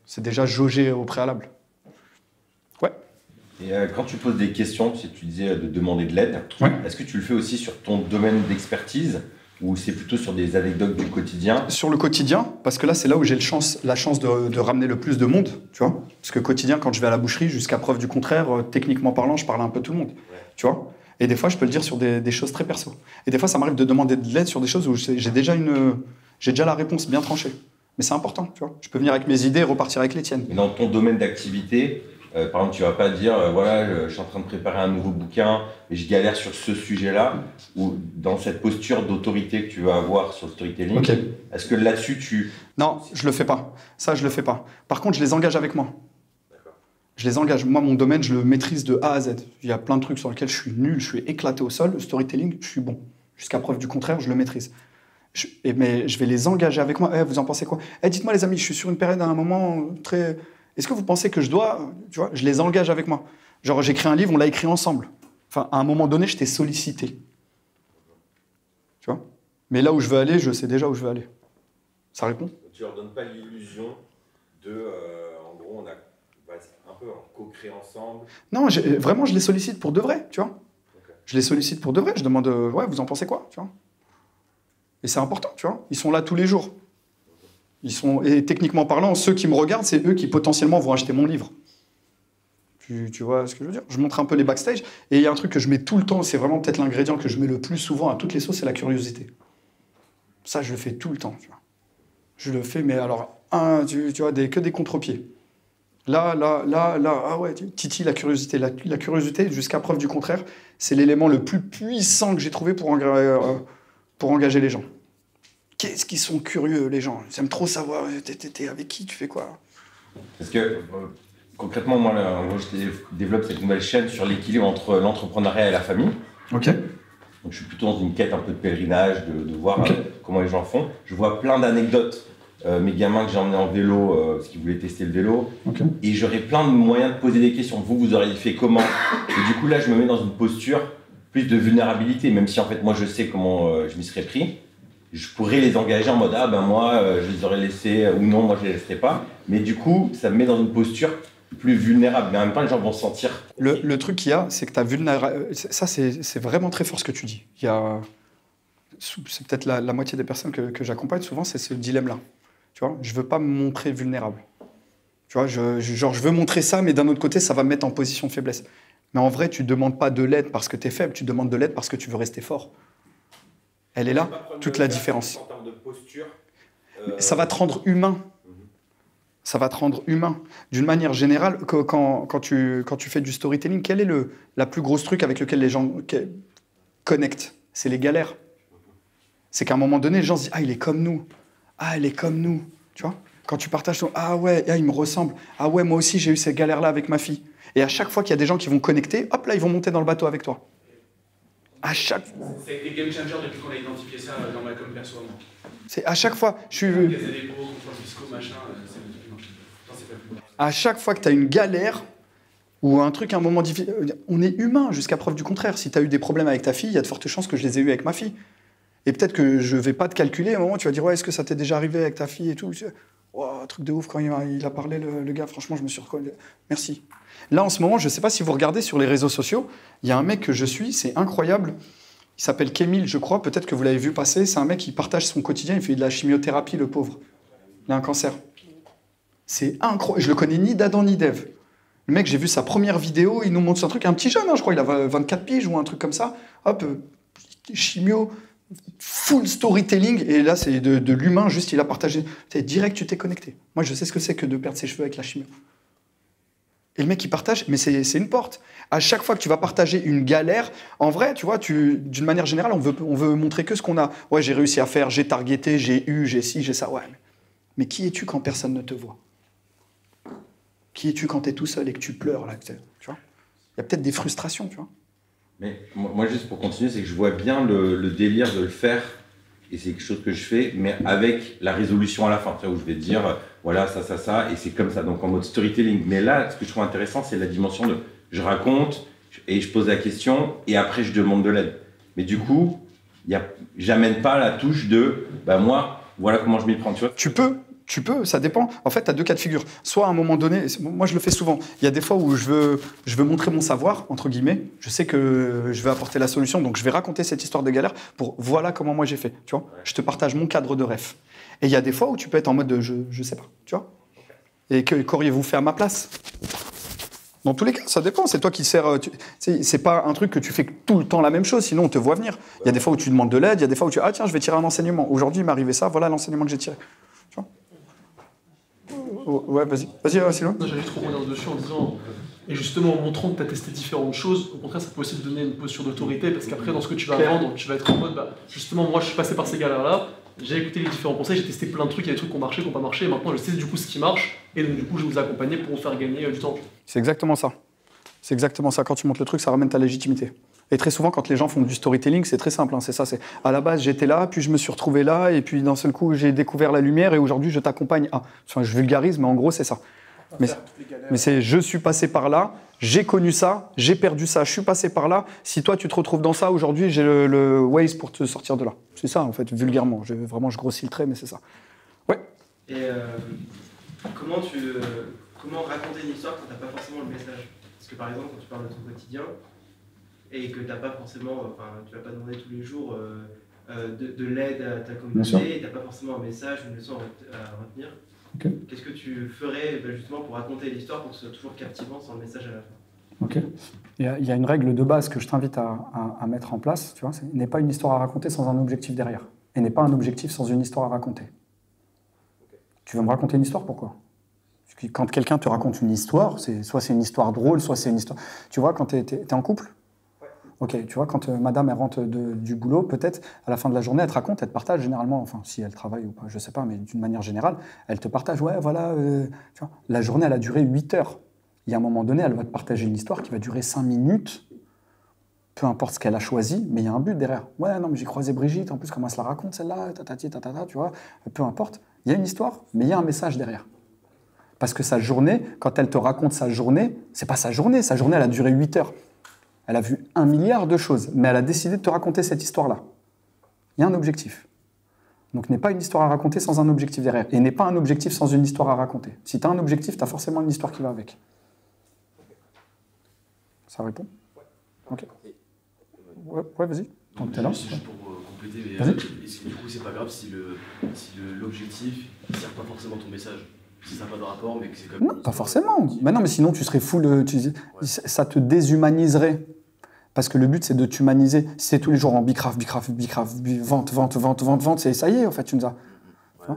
C'est déjà jaugé au préalable. Ouais. Et quand tu poses des questions, si tu disais de demander de l'aide, est-ce que tu le fais aussi sur ton domaine d'expertise ou c'est plutôt sur des anecdotes du quotidien? Sur le quotidien, parce que là, c'est là où j'ai la chance de ramener le plus de monde, tu vois. Parce que quotidien, quand je vais à la boucherie, jusqu'à preuve du contraire, techniquement parlant, je parle à un peu tout le monde, tu vois. Et des fois, je peux le dire sur des choses très perso. Et des fois, ça m'arrive de demander de l'aide sur des choses où j'ai déjà la réponse bien tranchée. Mais c'est important, tu vois. Je peux venir avec mes idées et repartir avec les tiennes. Et dans ton domaine d'activité, par exemple, tu ne vas pas dire, voilà, je suis en train de préparer un nouveau bouquin et je galère sur ce sujet-là, ou dans cette posture d'autorité que tu vas avoir sur le storytelling. Okay. Est-ce que là-dessus, tu... Non, je ne le fais pas. Ça, je ne le fais pas. Par contre, je les engage avec moi. Je les engage. Moi, mon domaine, je le maîtrise de A à Z. Il y a plein de trucs sur lesquels je suis nul, je suis éclaté au sol. Le storytelling, je suis bon. Jusqu'à preuve du contraire, je le maîtrise. Mais je vais les engager avec moi. Vous en pensez quoi? Dites-moi, les amis, je suis sur une période à un moment très... Est-ce que vous pensez que je dois... Tu vois, je les engage avec moi. Genre, j'écris un livre, on l'a écrit ensemble. Enfin, à un moment donné, je t'ai sollicité. Tu vois? Mais là où je veux aller, je sais déjà où je veux aller. Ça répond? Tu leur donnes pas l'illusion de... en gros, on va un peu en co-créer ensemble. Non, vraiment, je les sollicite pour de vrai, tu vois. Okay. Je les sollicite pour de vrai. Je demande, ouais, vous en pensez quoi, tu vois? Et c'est important, tu vois. Ils sont là tous les jours. Et techniquement parlant, ceux qui me regardent, c'est eux qui potentiellement vont acheter mon livre. Tu vois ce que je veux dire? Je montre un peu les backstage. Et il y a un truc que je mets tout le temps, c'est vraiment peut-être l'ingrédient que je mets le plus souvent à toutes les sauces, c'est la curiosité. Ça, je le fais tout le temps, tu vois. Je le fais, mais alors, tu vois, que des contre-pieds. Là, ah ouais, Titi, la curiosité. La curiosité, jusqu'à preuve du contraire, c'est l'élément le plus puissant que j'ai trouvé pour engager les gens. Qu'est-ce qu'ils sont curieux, les gens? Ils aiment trop savoir, t'es avec qui, tu fais quoi? Parce que, concrètement, moi, en gros, je développe cette nouvelle chaîne sur l'équilibre entre l'entrepreneuriat et la famille. Ok. Donc, je suis plutôt dans une quête un peu de pèlerinage, de voir comment les gens font. Je vois plein d'anecdotes. Mes gamins que j'ai emmenés en vélo, parce qu'ils voulaient tester le vélo. Et j'aurais plein de moyens de poser des questions. Vous auriez fait comment? Et du coup, là, je me mets dans une posture plus de vulnérabilité, même si, en fait, moi, je sais comment je m'y serais pris. je pourrais les engager en mode, ah ben moi, je les aurais laissés, ou non, moi je les laisserai pas. Mais du coup, ça me met dans une posture plus vulnérable. Mais en même temps, les gens vont se sentir. Le truc qu'il y a, c'est que ta vulnérabilité. Ça, c'est vraiment très fort ce que tu dis. C'est peut-être la moitié des personnes que j'accompagne souvent, c'est ce dilemme-là. Tu vois, je veux pas me montrer vulnérable. Tu vois, je veux montrer ça, mais d'un autre côté, ça va me mettre en position de faiblesse. Mais en vrai, tu demandes pas de l'aide parce que tu es faible, tu demandes de l'aide parce que tu veux rester fort. Elle est là, toute la différence. En termes de posture, ça va te rendre humain. Ça va te rendre humain. D'une manière générale, quand tu fais du storytelling, quel est la plus grosse truc avec lequel les gens connectent? C'est les galères. C'est qu'à un moment donné, les gens se disent « Ah, il est comme nous. Ah, elle est comme nous. » Tu vois? Quand tu partages ton « Ah ouais, il me ressemble. Ah ouais, moi aussi, j'ai eu ces galères-là avec ma fille. » Et à chaque fois qu'il y a des gens qui vont connecter, hop là, ils vont monter dans le bateau avec toi. À chaque... C'est des game changers depuis qu'on a identifié ça dans ma com perso. C'est à chaque fois... À chaque fois que tu as une galère ou un truc, un moment difficile, on est humain jusqu'à preuve du contraire. Si tu as eu des problèmes avec ta fille, il y a de fortes chances que je les ai eus avec ma fille. Et peut-être que je ne vais pas te calculer. À un moment, tu vas dire, ouais, est-ce que ça t'est déjà arrivé avec ta fille et tout? Oh, truc de ouf, quand il a parlé, le gars, franchement, je me suis reconnu. Merci. Là, en ce moment, je ne sais pas si vous regardez sur les réseaux sociaux, il y a un mec que je suis, c'est incroyable. Il s'appelle Kémil, je crois. Peut-être que vous l'avez vu passer. C'est un mec qui partage son quotidien. Il fait de la chimiothérapie, le pauvre. Il a un cancer. C'est incroyable. Je le connais ni d'Adam ni d'Ève. Le mec, j'ai vu sa première vidéo. Il nous montre un truc. Un petit jeune, hein, je crois. Il a 24 piges ou un truc comme ça. Hop, chimio, full storytelling. Et là, c'est de l'humain. Juste, il a partagé. Direct, tu t'es connecté. Moi, je sais ce que c'est que de perdre ses cheveux avec la chimio. Et le mec, il partage, mais c'est une porte. À chaque fois que tu vas partager une galère, en vrai, tu vois, d'une manière générale, on veut montrer que ce qu'on a. Ouais, j'ai réussi à faire, j'ai targeté, j'ai eu, j'ai ci, j'ai ça. Ouais, mais qui es-tu quand personne ne te voit? Qui es-tu quand tu es tout seul et que tu pleures là, tu vois? Il y a peut-être des frustrations, tu vois. Mais moi, juste pour continuer, c'est que je vois bien le délire de le faire, et c'est quelque chose que je fais, mais avec la résolution à la fin, tu vois, où je vais te dire, voilà, ça, et c'est comme ça, donc en mode storytelling. Mais là, ce que je trouve intéressant, c'est la dimension de je raconte, et je pose la question, et après je demande de l'aide. Mais du coup, j'amène pas la touche de, bah moi, voilà comment je m'y prends, tu vois. Tu peux, ça dépend. En fait, tu as deux cas de figure. Soit à un moment donné, moi je le fais souvent, il y a des fois où je veux montrer mon savoir, entre guillemets, je sais que je vais apporter la solution, donc je vais raconter cette histoire de galère pour voilà comment moi j'ai fait, tu vois. Je te partage mon cadre de ref. Et il y a des fois où tu peux être en mode de je sais pas, tu vois. Et qu'auriez-vous fait à ma place? Dans tous les cas, ça dépend. C'est toi qui sers. C'est pas un truc que tu fais tout le temps la même chose, sinon on te voit venir. Il y a des fois où tu demandes de l'aide, il y a des fois où ah tiens, je vais tirer un enseignement. Aujourd'hui, il m'est arrivé ça, voilà l'enseignement que j'ai tiré. Tu vois? Ouais, vas-y, Sylvain. J'allais trop revenir dessus en disant, et justement en montrant que tu as testé différentes choses, au contraire, ça peut aussi te donner une posture d'autorité, parce qu'après, dans ce que tu vas vendre, tu vas être en mode, bah, justement, moi je suis passé par ces galères-là, j'ai écouté les différents conseils, j'ai testé plein de trucs, il y a des trucs qui ont marché, qui n'ont pas marché, et maintenant je sais du coup ce qui marche, et donc du coup je vais vous accompagner pour vous faire gagner du temps. C'est exactement ça. C'est exactement ça. Quand tu montes le truc, ça ramène ta légitimité. Et très souvent, quand les gens font du storytelling, c'est très simple. Hein, c'est ça. C'est à la base, j'étais là, puis je me suis retrouvé là, et puis d'un seul coup, j'ai découvert la lumière, et aujourd'hui, je t'accompagne à. Enfin, je vulgarise, mais en gros, c'est ça. Mais c'est je suis passé par là, j'ai connu ça, j'ai perdu ça, je suis passé par là. Si toi, tu te retrouves dans ça, aujourd'hui, j'ai le Waze pour te sortir de là. C'est ça, en fait, vulgairement. Vraiment, je grossis le trait, mais c'est ça. Ouais. Et comment raconter une histoire quand tu n'as pas forcément le message? Parce que par exemple, quand tu parles de ton quotidien, et que tu n'as pas forcément, tu vas pas demander tous les jours de l'aide à ta communauté, et tu n'as pas forcément un message, une leçon à retenir. Okay. Qu'est-ce que tu ferais justement pour raconter l'histoire pour que ce soit toujours captivant sans le message à la fin? Ok. Il y a une règle de base que je t'invite à mettre en place, tu vois, n'est pas une histoire à raconter sans un objectif derrière. Et n'est pas un objectif sans une histoire à raconter. Okay. Tu veux me raconter une histoire, pourquoi? Parce que quand quelqu'un te raconte une histoire, soit c'est une histoire drôle, soit c'est une histoire... Tu vois, quand t'es en couple? Ok, tu vois, quand madame elle rentre du boulot, peut-être à la fin de la journée, elle te raconte, elle te partage généralement, enfin si elle travaille ou pas, je sais pas, mais d'une manière générale, elle te partage, ouais, voilà, tu vois, la journée elle a duré 8 heures. Il y a un moment donné, elle va te partager une histoire qui va durer 5 minutes, peu importe ce qu'elle a choisi, mais il y a un but derrière. Ouais, non, mais j'ai croisé Brigitte, en plus comment elle se la raconte celle-là, tu vois, peu importe. Il y a une histoire, mais il y a un message derrière. Parce que sa journée, quand elle te raconte sa journée, c'est pas sa journée elle a duré 8 heures. Elle a vu 1 milliard de choses, mais elle a décidé de te raconter cette histoire-là. Il y a un objectif. Donc n'est pas une histoire à raconter sans un objectif derrière. Et n'est pas un objectif sans une histoire à raconter. Si tu as un objectif, tu as forcément une histoire qui va avec. Ça répond? Ok. Ouais, vas-y. C'est juste pour compléter, mais est-ce que du coup c'est pas grave si l'objectif ne sert pas forcément ton message? Si ça n'a pas de rapport, mais que c'est comme... Non, pas forcément. Mais non, mais sinon tu serais full... ça te déshumaniserait. Parce que le but, c'est de t'humaniser. Si c'est tous les jours en bicraft, vente, ça y est, en fait, tu nous as... Ouais,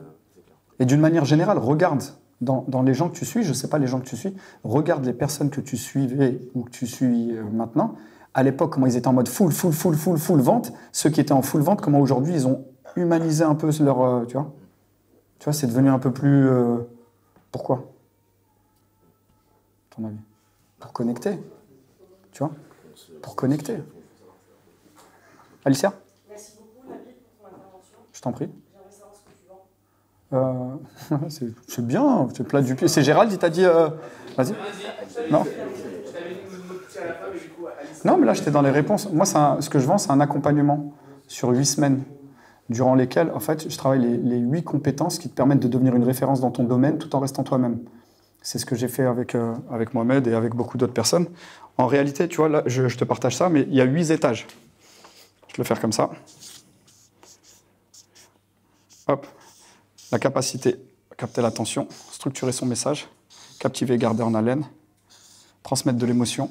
et d'une manière générale, regarde dans les gens que tu suis, je ne sais pas les gens que tu suis, regarde les personnes que tu suivais ou que tu suis maintenant. À l'époque, comment ils étaient en mode full vente. Ceux qui étaient en full vente, comment aujourd'hui, ils ont humanisé un peu leur... tu vois, c'est devenu un peu plus... Pourquoi? À ton avis? Pour connecter. Tu vois? Pour connecter. Alicia? Merci beaucoup, Nabil, pour ton intervention. Je t'en prie. J'aimerais savoir ce que tu vends. C'est bien, c'est plat du pied. C'est Gérald, il t'a dit... Vas-y. Non. Non, mais là, j'étais dans les réponses. Moi, ce que je vends, c'est un accompagnement sur 8 semaines, durant lesquelles, en fait, je travaille les 8 compétences qui te permettent de devenir une référence dans ton domaine tout en restant toi-même. C'est ce que j'ai fait avec Mohamed et avec beaucoup d'autres personnes. En réalité, tu vois, là, je te partage ça, mais il y a 8 étages. Je vais le faire comme ça. Hop. La capacité à capter l'attention, structurer son message, captiver et garder en haleine, transmettre de l'émotion,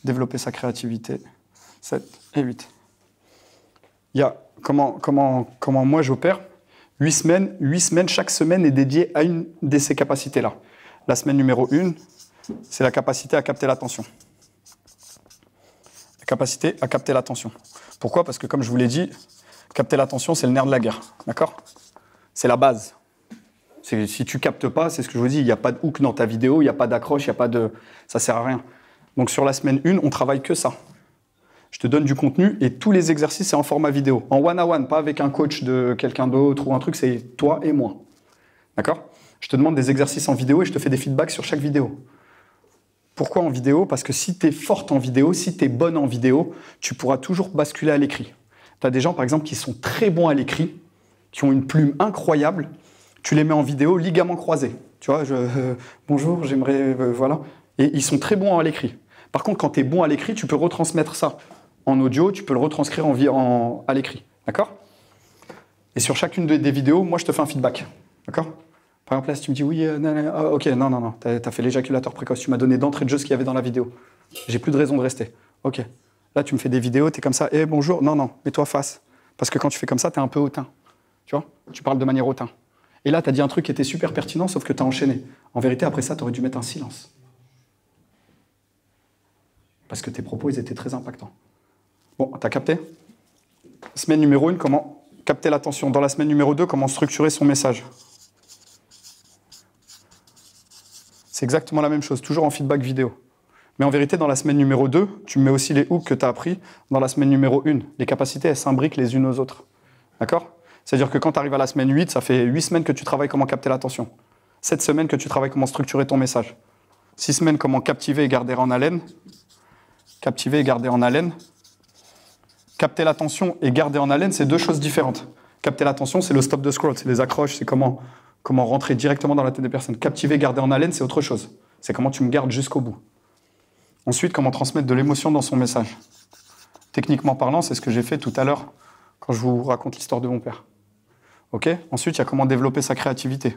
développer sa créativité. 7 et 8. Il y a comment moi j'opère. 8 semaines, chaque semaine est dédiée à une de ces capacités-là. La semaine numéro 1, c'est la capacité à capter l'attention. La capacité à capter l'attention. Pourquoi? Parce que comme je vous l'ai dit, capter l'attention, c'est le nerf de la guerre. D'accord? C'est la base. Si tu captes pas, c'est ce que je vous dis, il n'y a pas de hook dans ta vidéo, il n'y a pas d'accroche, il n'y a pas de... Ça sert à rien. Donc sur la semaine 1, on travaille que ça. Je te donne du contenu et tous les exercices, c'est en format vidéo. En one-à-one, pas avec un coach de quelqu'un d'autre ou un truc, c'est toi et moi. D'accord? Je te demande des exercices en vidéo et je te fais des feedbacks sur chaque vidéo. Pourquoi en vidéo? Parce que si tu es forte en vidéo, si tu es bonne en vidéo, tu pourras toujours basculer à l'écrit. Tu as des gens, par exemple, qui sont très bons à l'écrit, qui ont une plume incroyable, tu les mets en vidéo, ligament croisé. Tu vois, bonjour, j'aimerais... voilà. Et ils sont très bons à l'écrit. Par contre, quand tu es bon à l'écrit, tu peux retransmettre ça en audio, tu peux le retranscrire à l'écrit. D'accord? Et sur chacune des vidéos, moi, je te fais un feedback. D'accord? Par exemple, là, si tu me dis oui, ok, non, tu as fait l'éjaculateur précoce, tu m'as donné d'entrée de jeu ce qu'il y avait dans la vidéo. J'ai plus de raison de rester. Ok. Là, tu me fais des vidéos, tu es comme ça, bonjour, non, mets-toi face. Parce que quand tu fais comme ça, tu es un peu hautain. Tu vois? Tu parles de manière hautain. Et là, tu as dit un truc qui était super pertinent, sauf que tu as enchaîné. En vérité, après ça, tu aurais dû mettre un silence. Parce que tes propos, ils étaient très impactants. Bon, tu as capté? Semaine numéro 1, comment capter l'attention. Dans la semaine numéro 2, comment structurer son message. C'est exactement la même chose, toujours en feedback vidéo. Mais en vérité, dans la semaine numéro 2, tu mets aussi les hooks que tu as appris dans la semaine numéro 1. Les capacités, elles s'imbriquent les unes aux autres. D'accord? C'est-à-dire que quand tu arrives à la semaine 8, ça fait 8 semaines que tu travailles comment capter l'attention. 7 semaines que tu travailles comment structurer ton message. 6 semaines comment captiver et garder en haleine. Captiver et garder en haleine. Capter l'attention et garder en haleine, c'est deux choses différentes. Capter l'attention, c'est le stop de scroll, c'est les accroches, c'est comment rentrer directement dans la tête des personnes. Captiver, garder en haleine, c'est autre chose. C'est comment tu me gardes jusqu'au bout. Ensuite, comment transmettre de l'émotion dans son message. Techniquement parlant, c'est ce que j'ai fait tout à l'heure quand je vous raconte l'histoire de mon père. Ok ? Ensuite, il y a comment développer sa créativité.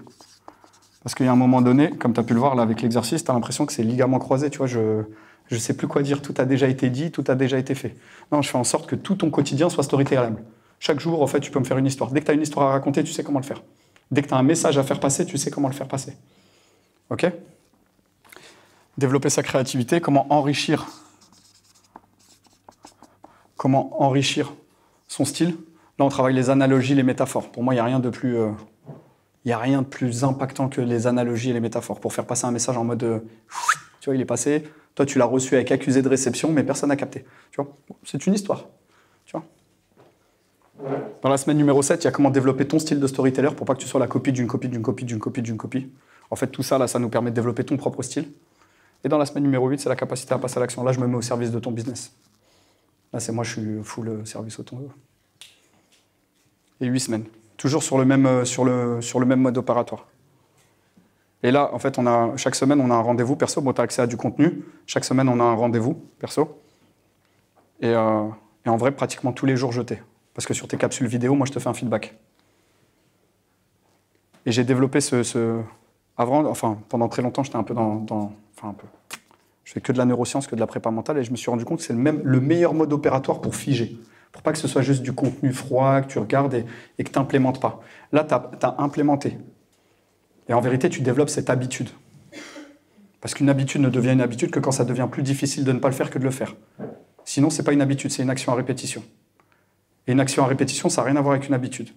Parce qu'il y a un moment donné, comme tu as pu le voir là avec l'exercice, tu as l'impression que c'est ligament croisé, tu vois, je ne sais plus quoi dire, tout a déjà été dit, tout a déjà été fait. Non, je fais en sorte que tout ton quotidien soit storytellable. Chaque jour, en fait, tu peux me faire une histoire. Dès que tu as une histoire à raconter, tu sais comment le faire. Dès que tu as un message à faire passer, tu sais comment le faire passer. Ok ? Développer sa créativité, comment enrichir son style. Là, on travaille les analogies, les métaphores. Pour moi, il n'y a rien de plus impactant que les analogies et les métaphores pour faire passer un message en mode tu vois, il est passé, toi tu l'as reçu avec accusé de réception, mais personne n'a capté. Tu vois, c'est une histoire. Tu vois. Dans la semaine numéro 7, il y a comment développer ton style de storyteller pour pas que tu sois la copie d'une copie d'une copie d'une copie d'une copie. En fait, tout ça, là, ça nous permet de développer ton propre style. Et dans la semaine numéro 8, c'est la capacité à passer à l'action. Là, je me mets au service de ton business. Là, c'est moi, je suis full service auto. Et 8 semaines. Toujours sur le même mode opératoire. Et là, en fait, chaque semaine, on a un rendez-vous perso. Bon, tu as accès à du contenu. Chaque semaine, on a un rendez-vous perso. Et en vrai, pratiquement tous les jours, je t'ai. Parce que sur tes capsules vidéo, moi, je te fais un feedback. Et j'ai développé pendant très longtemps, j'étais un peu je fais que de la neuroscience, que de la prépa mentale, et je me suis rendu compte que c'est le meilleur mode opératoire pour figer. Pour pas que ce soit juste du contenu froid, que tu regardes et que tu n'implémentes pas. Là, tu as implémenté. Et en vérité, tu développes cette habitude. Parce qu'une habitude ne devient une habitude que quand ça devient plus difficile de ne pas le faire que de le faire. Sinon, ce n'est pas une habitude, c'est une action à répétition. Et une action à répétition, ça n'a rien à voir avec une habitude.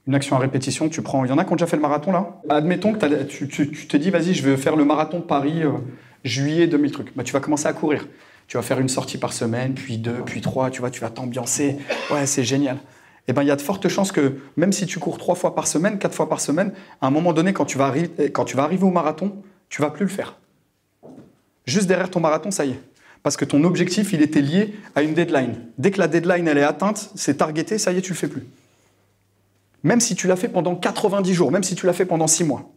Une action à répétition, tu prends... Il y en a qui ont déjà fait le marathon, là. Admettons que tu te dis, vas-y, je vais faire le marathon de Paris, juillet 2000 trucs. Bah, tu vas commencer à courir. Tu vas faire une sortie par semaine, puis 2, puis 3, tu vas t'ambiancer. Ouais, c'est génial. Eh ben, il y a de fortes chances que, même si tu cours 3 fois par semaine, 4 fois par semaine, à un moment donné, quand tu vas arriver au marathon, tu ne vas plus le faire. Juste derrière ton marathon, ça y est. Parce que ton objectif, il était lié à une deadline. Dès que la deadline, elle est atteinte, c'est targeté, ça y est, tu ne le fais plus. Même si tu l'as fait pendant 90 jours, même si tu l'as fait pendant 6 mois.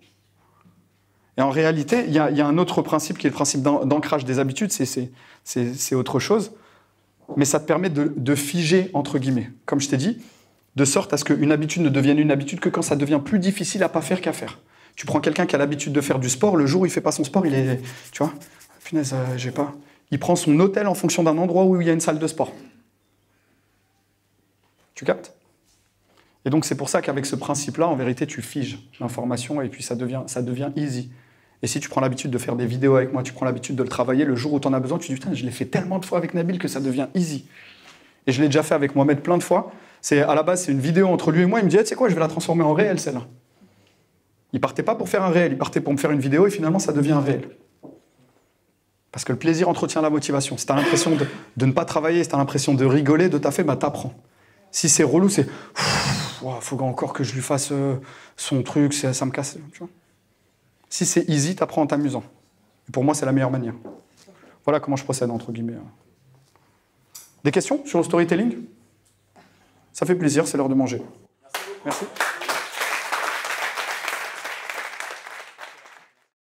Et en réalité, il y a un autre principe qui est le principe d'ancrage des habitudes, c'est autre chose, mais ça te permet de figer, entre guillemets, comme je t'ai dit, de sorte à ce qu'une habitude ne devienne une habitude que quand ça devient plus difficile à pas faire qu'à faire. Tu prends quelqu'un qui a l'habitude de faire du sport, le jour où il fait pas son sport, il est, tu vois, punaise, j'ai pas. Il prend son hôtel en fonction d'un endroit où il y a une salle de sport. Tu captes ? Et donc c'est pour ça qu'avec ce principe-là, en vérité, tu figes l'information et puis ça devient easy. Et si tu prends l'habitude de faire des vidéos avec moi, tu prends l'habitude de le travailler, le jour où tu en as besoin, tu te dis, putain, je l'ai fait tellement de fois avec Nabil que ça devient easy. Et je l'ai déjà fait avec Mohamed plein de fois. À la base, c'est une vidéo entre lui et moi. Il me dit, tu sais quoi, je vais la transformer en réel, celle-là. Il partait pas pour faire un réel, il partait pour me faire une vidéo et finalement, ça devient un réel. Parce que le plaisir entretient la motivation. Si tu as l'impression de ne pas travailler, si tu as l'impression de rigoler, de taffer, bah t'apprends. Si c'est relou, c'est... faut encore que je lui fasse son truc, ça me casse. Tu vois. Si c'est easy, t'apprends en t'amusant. Et pour moi, c'est la meilleure manière. Voilà comment je procède, entre guillemets. Des questions sur le storytelling ? Ça fait plaisir, c'est l'heure de manger. Merci.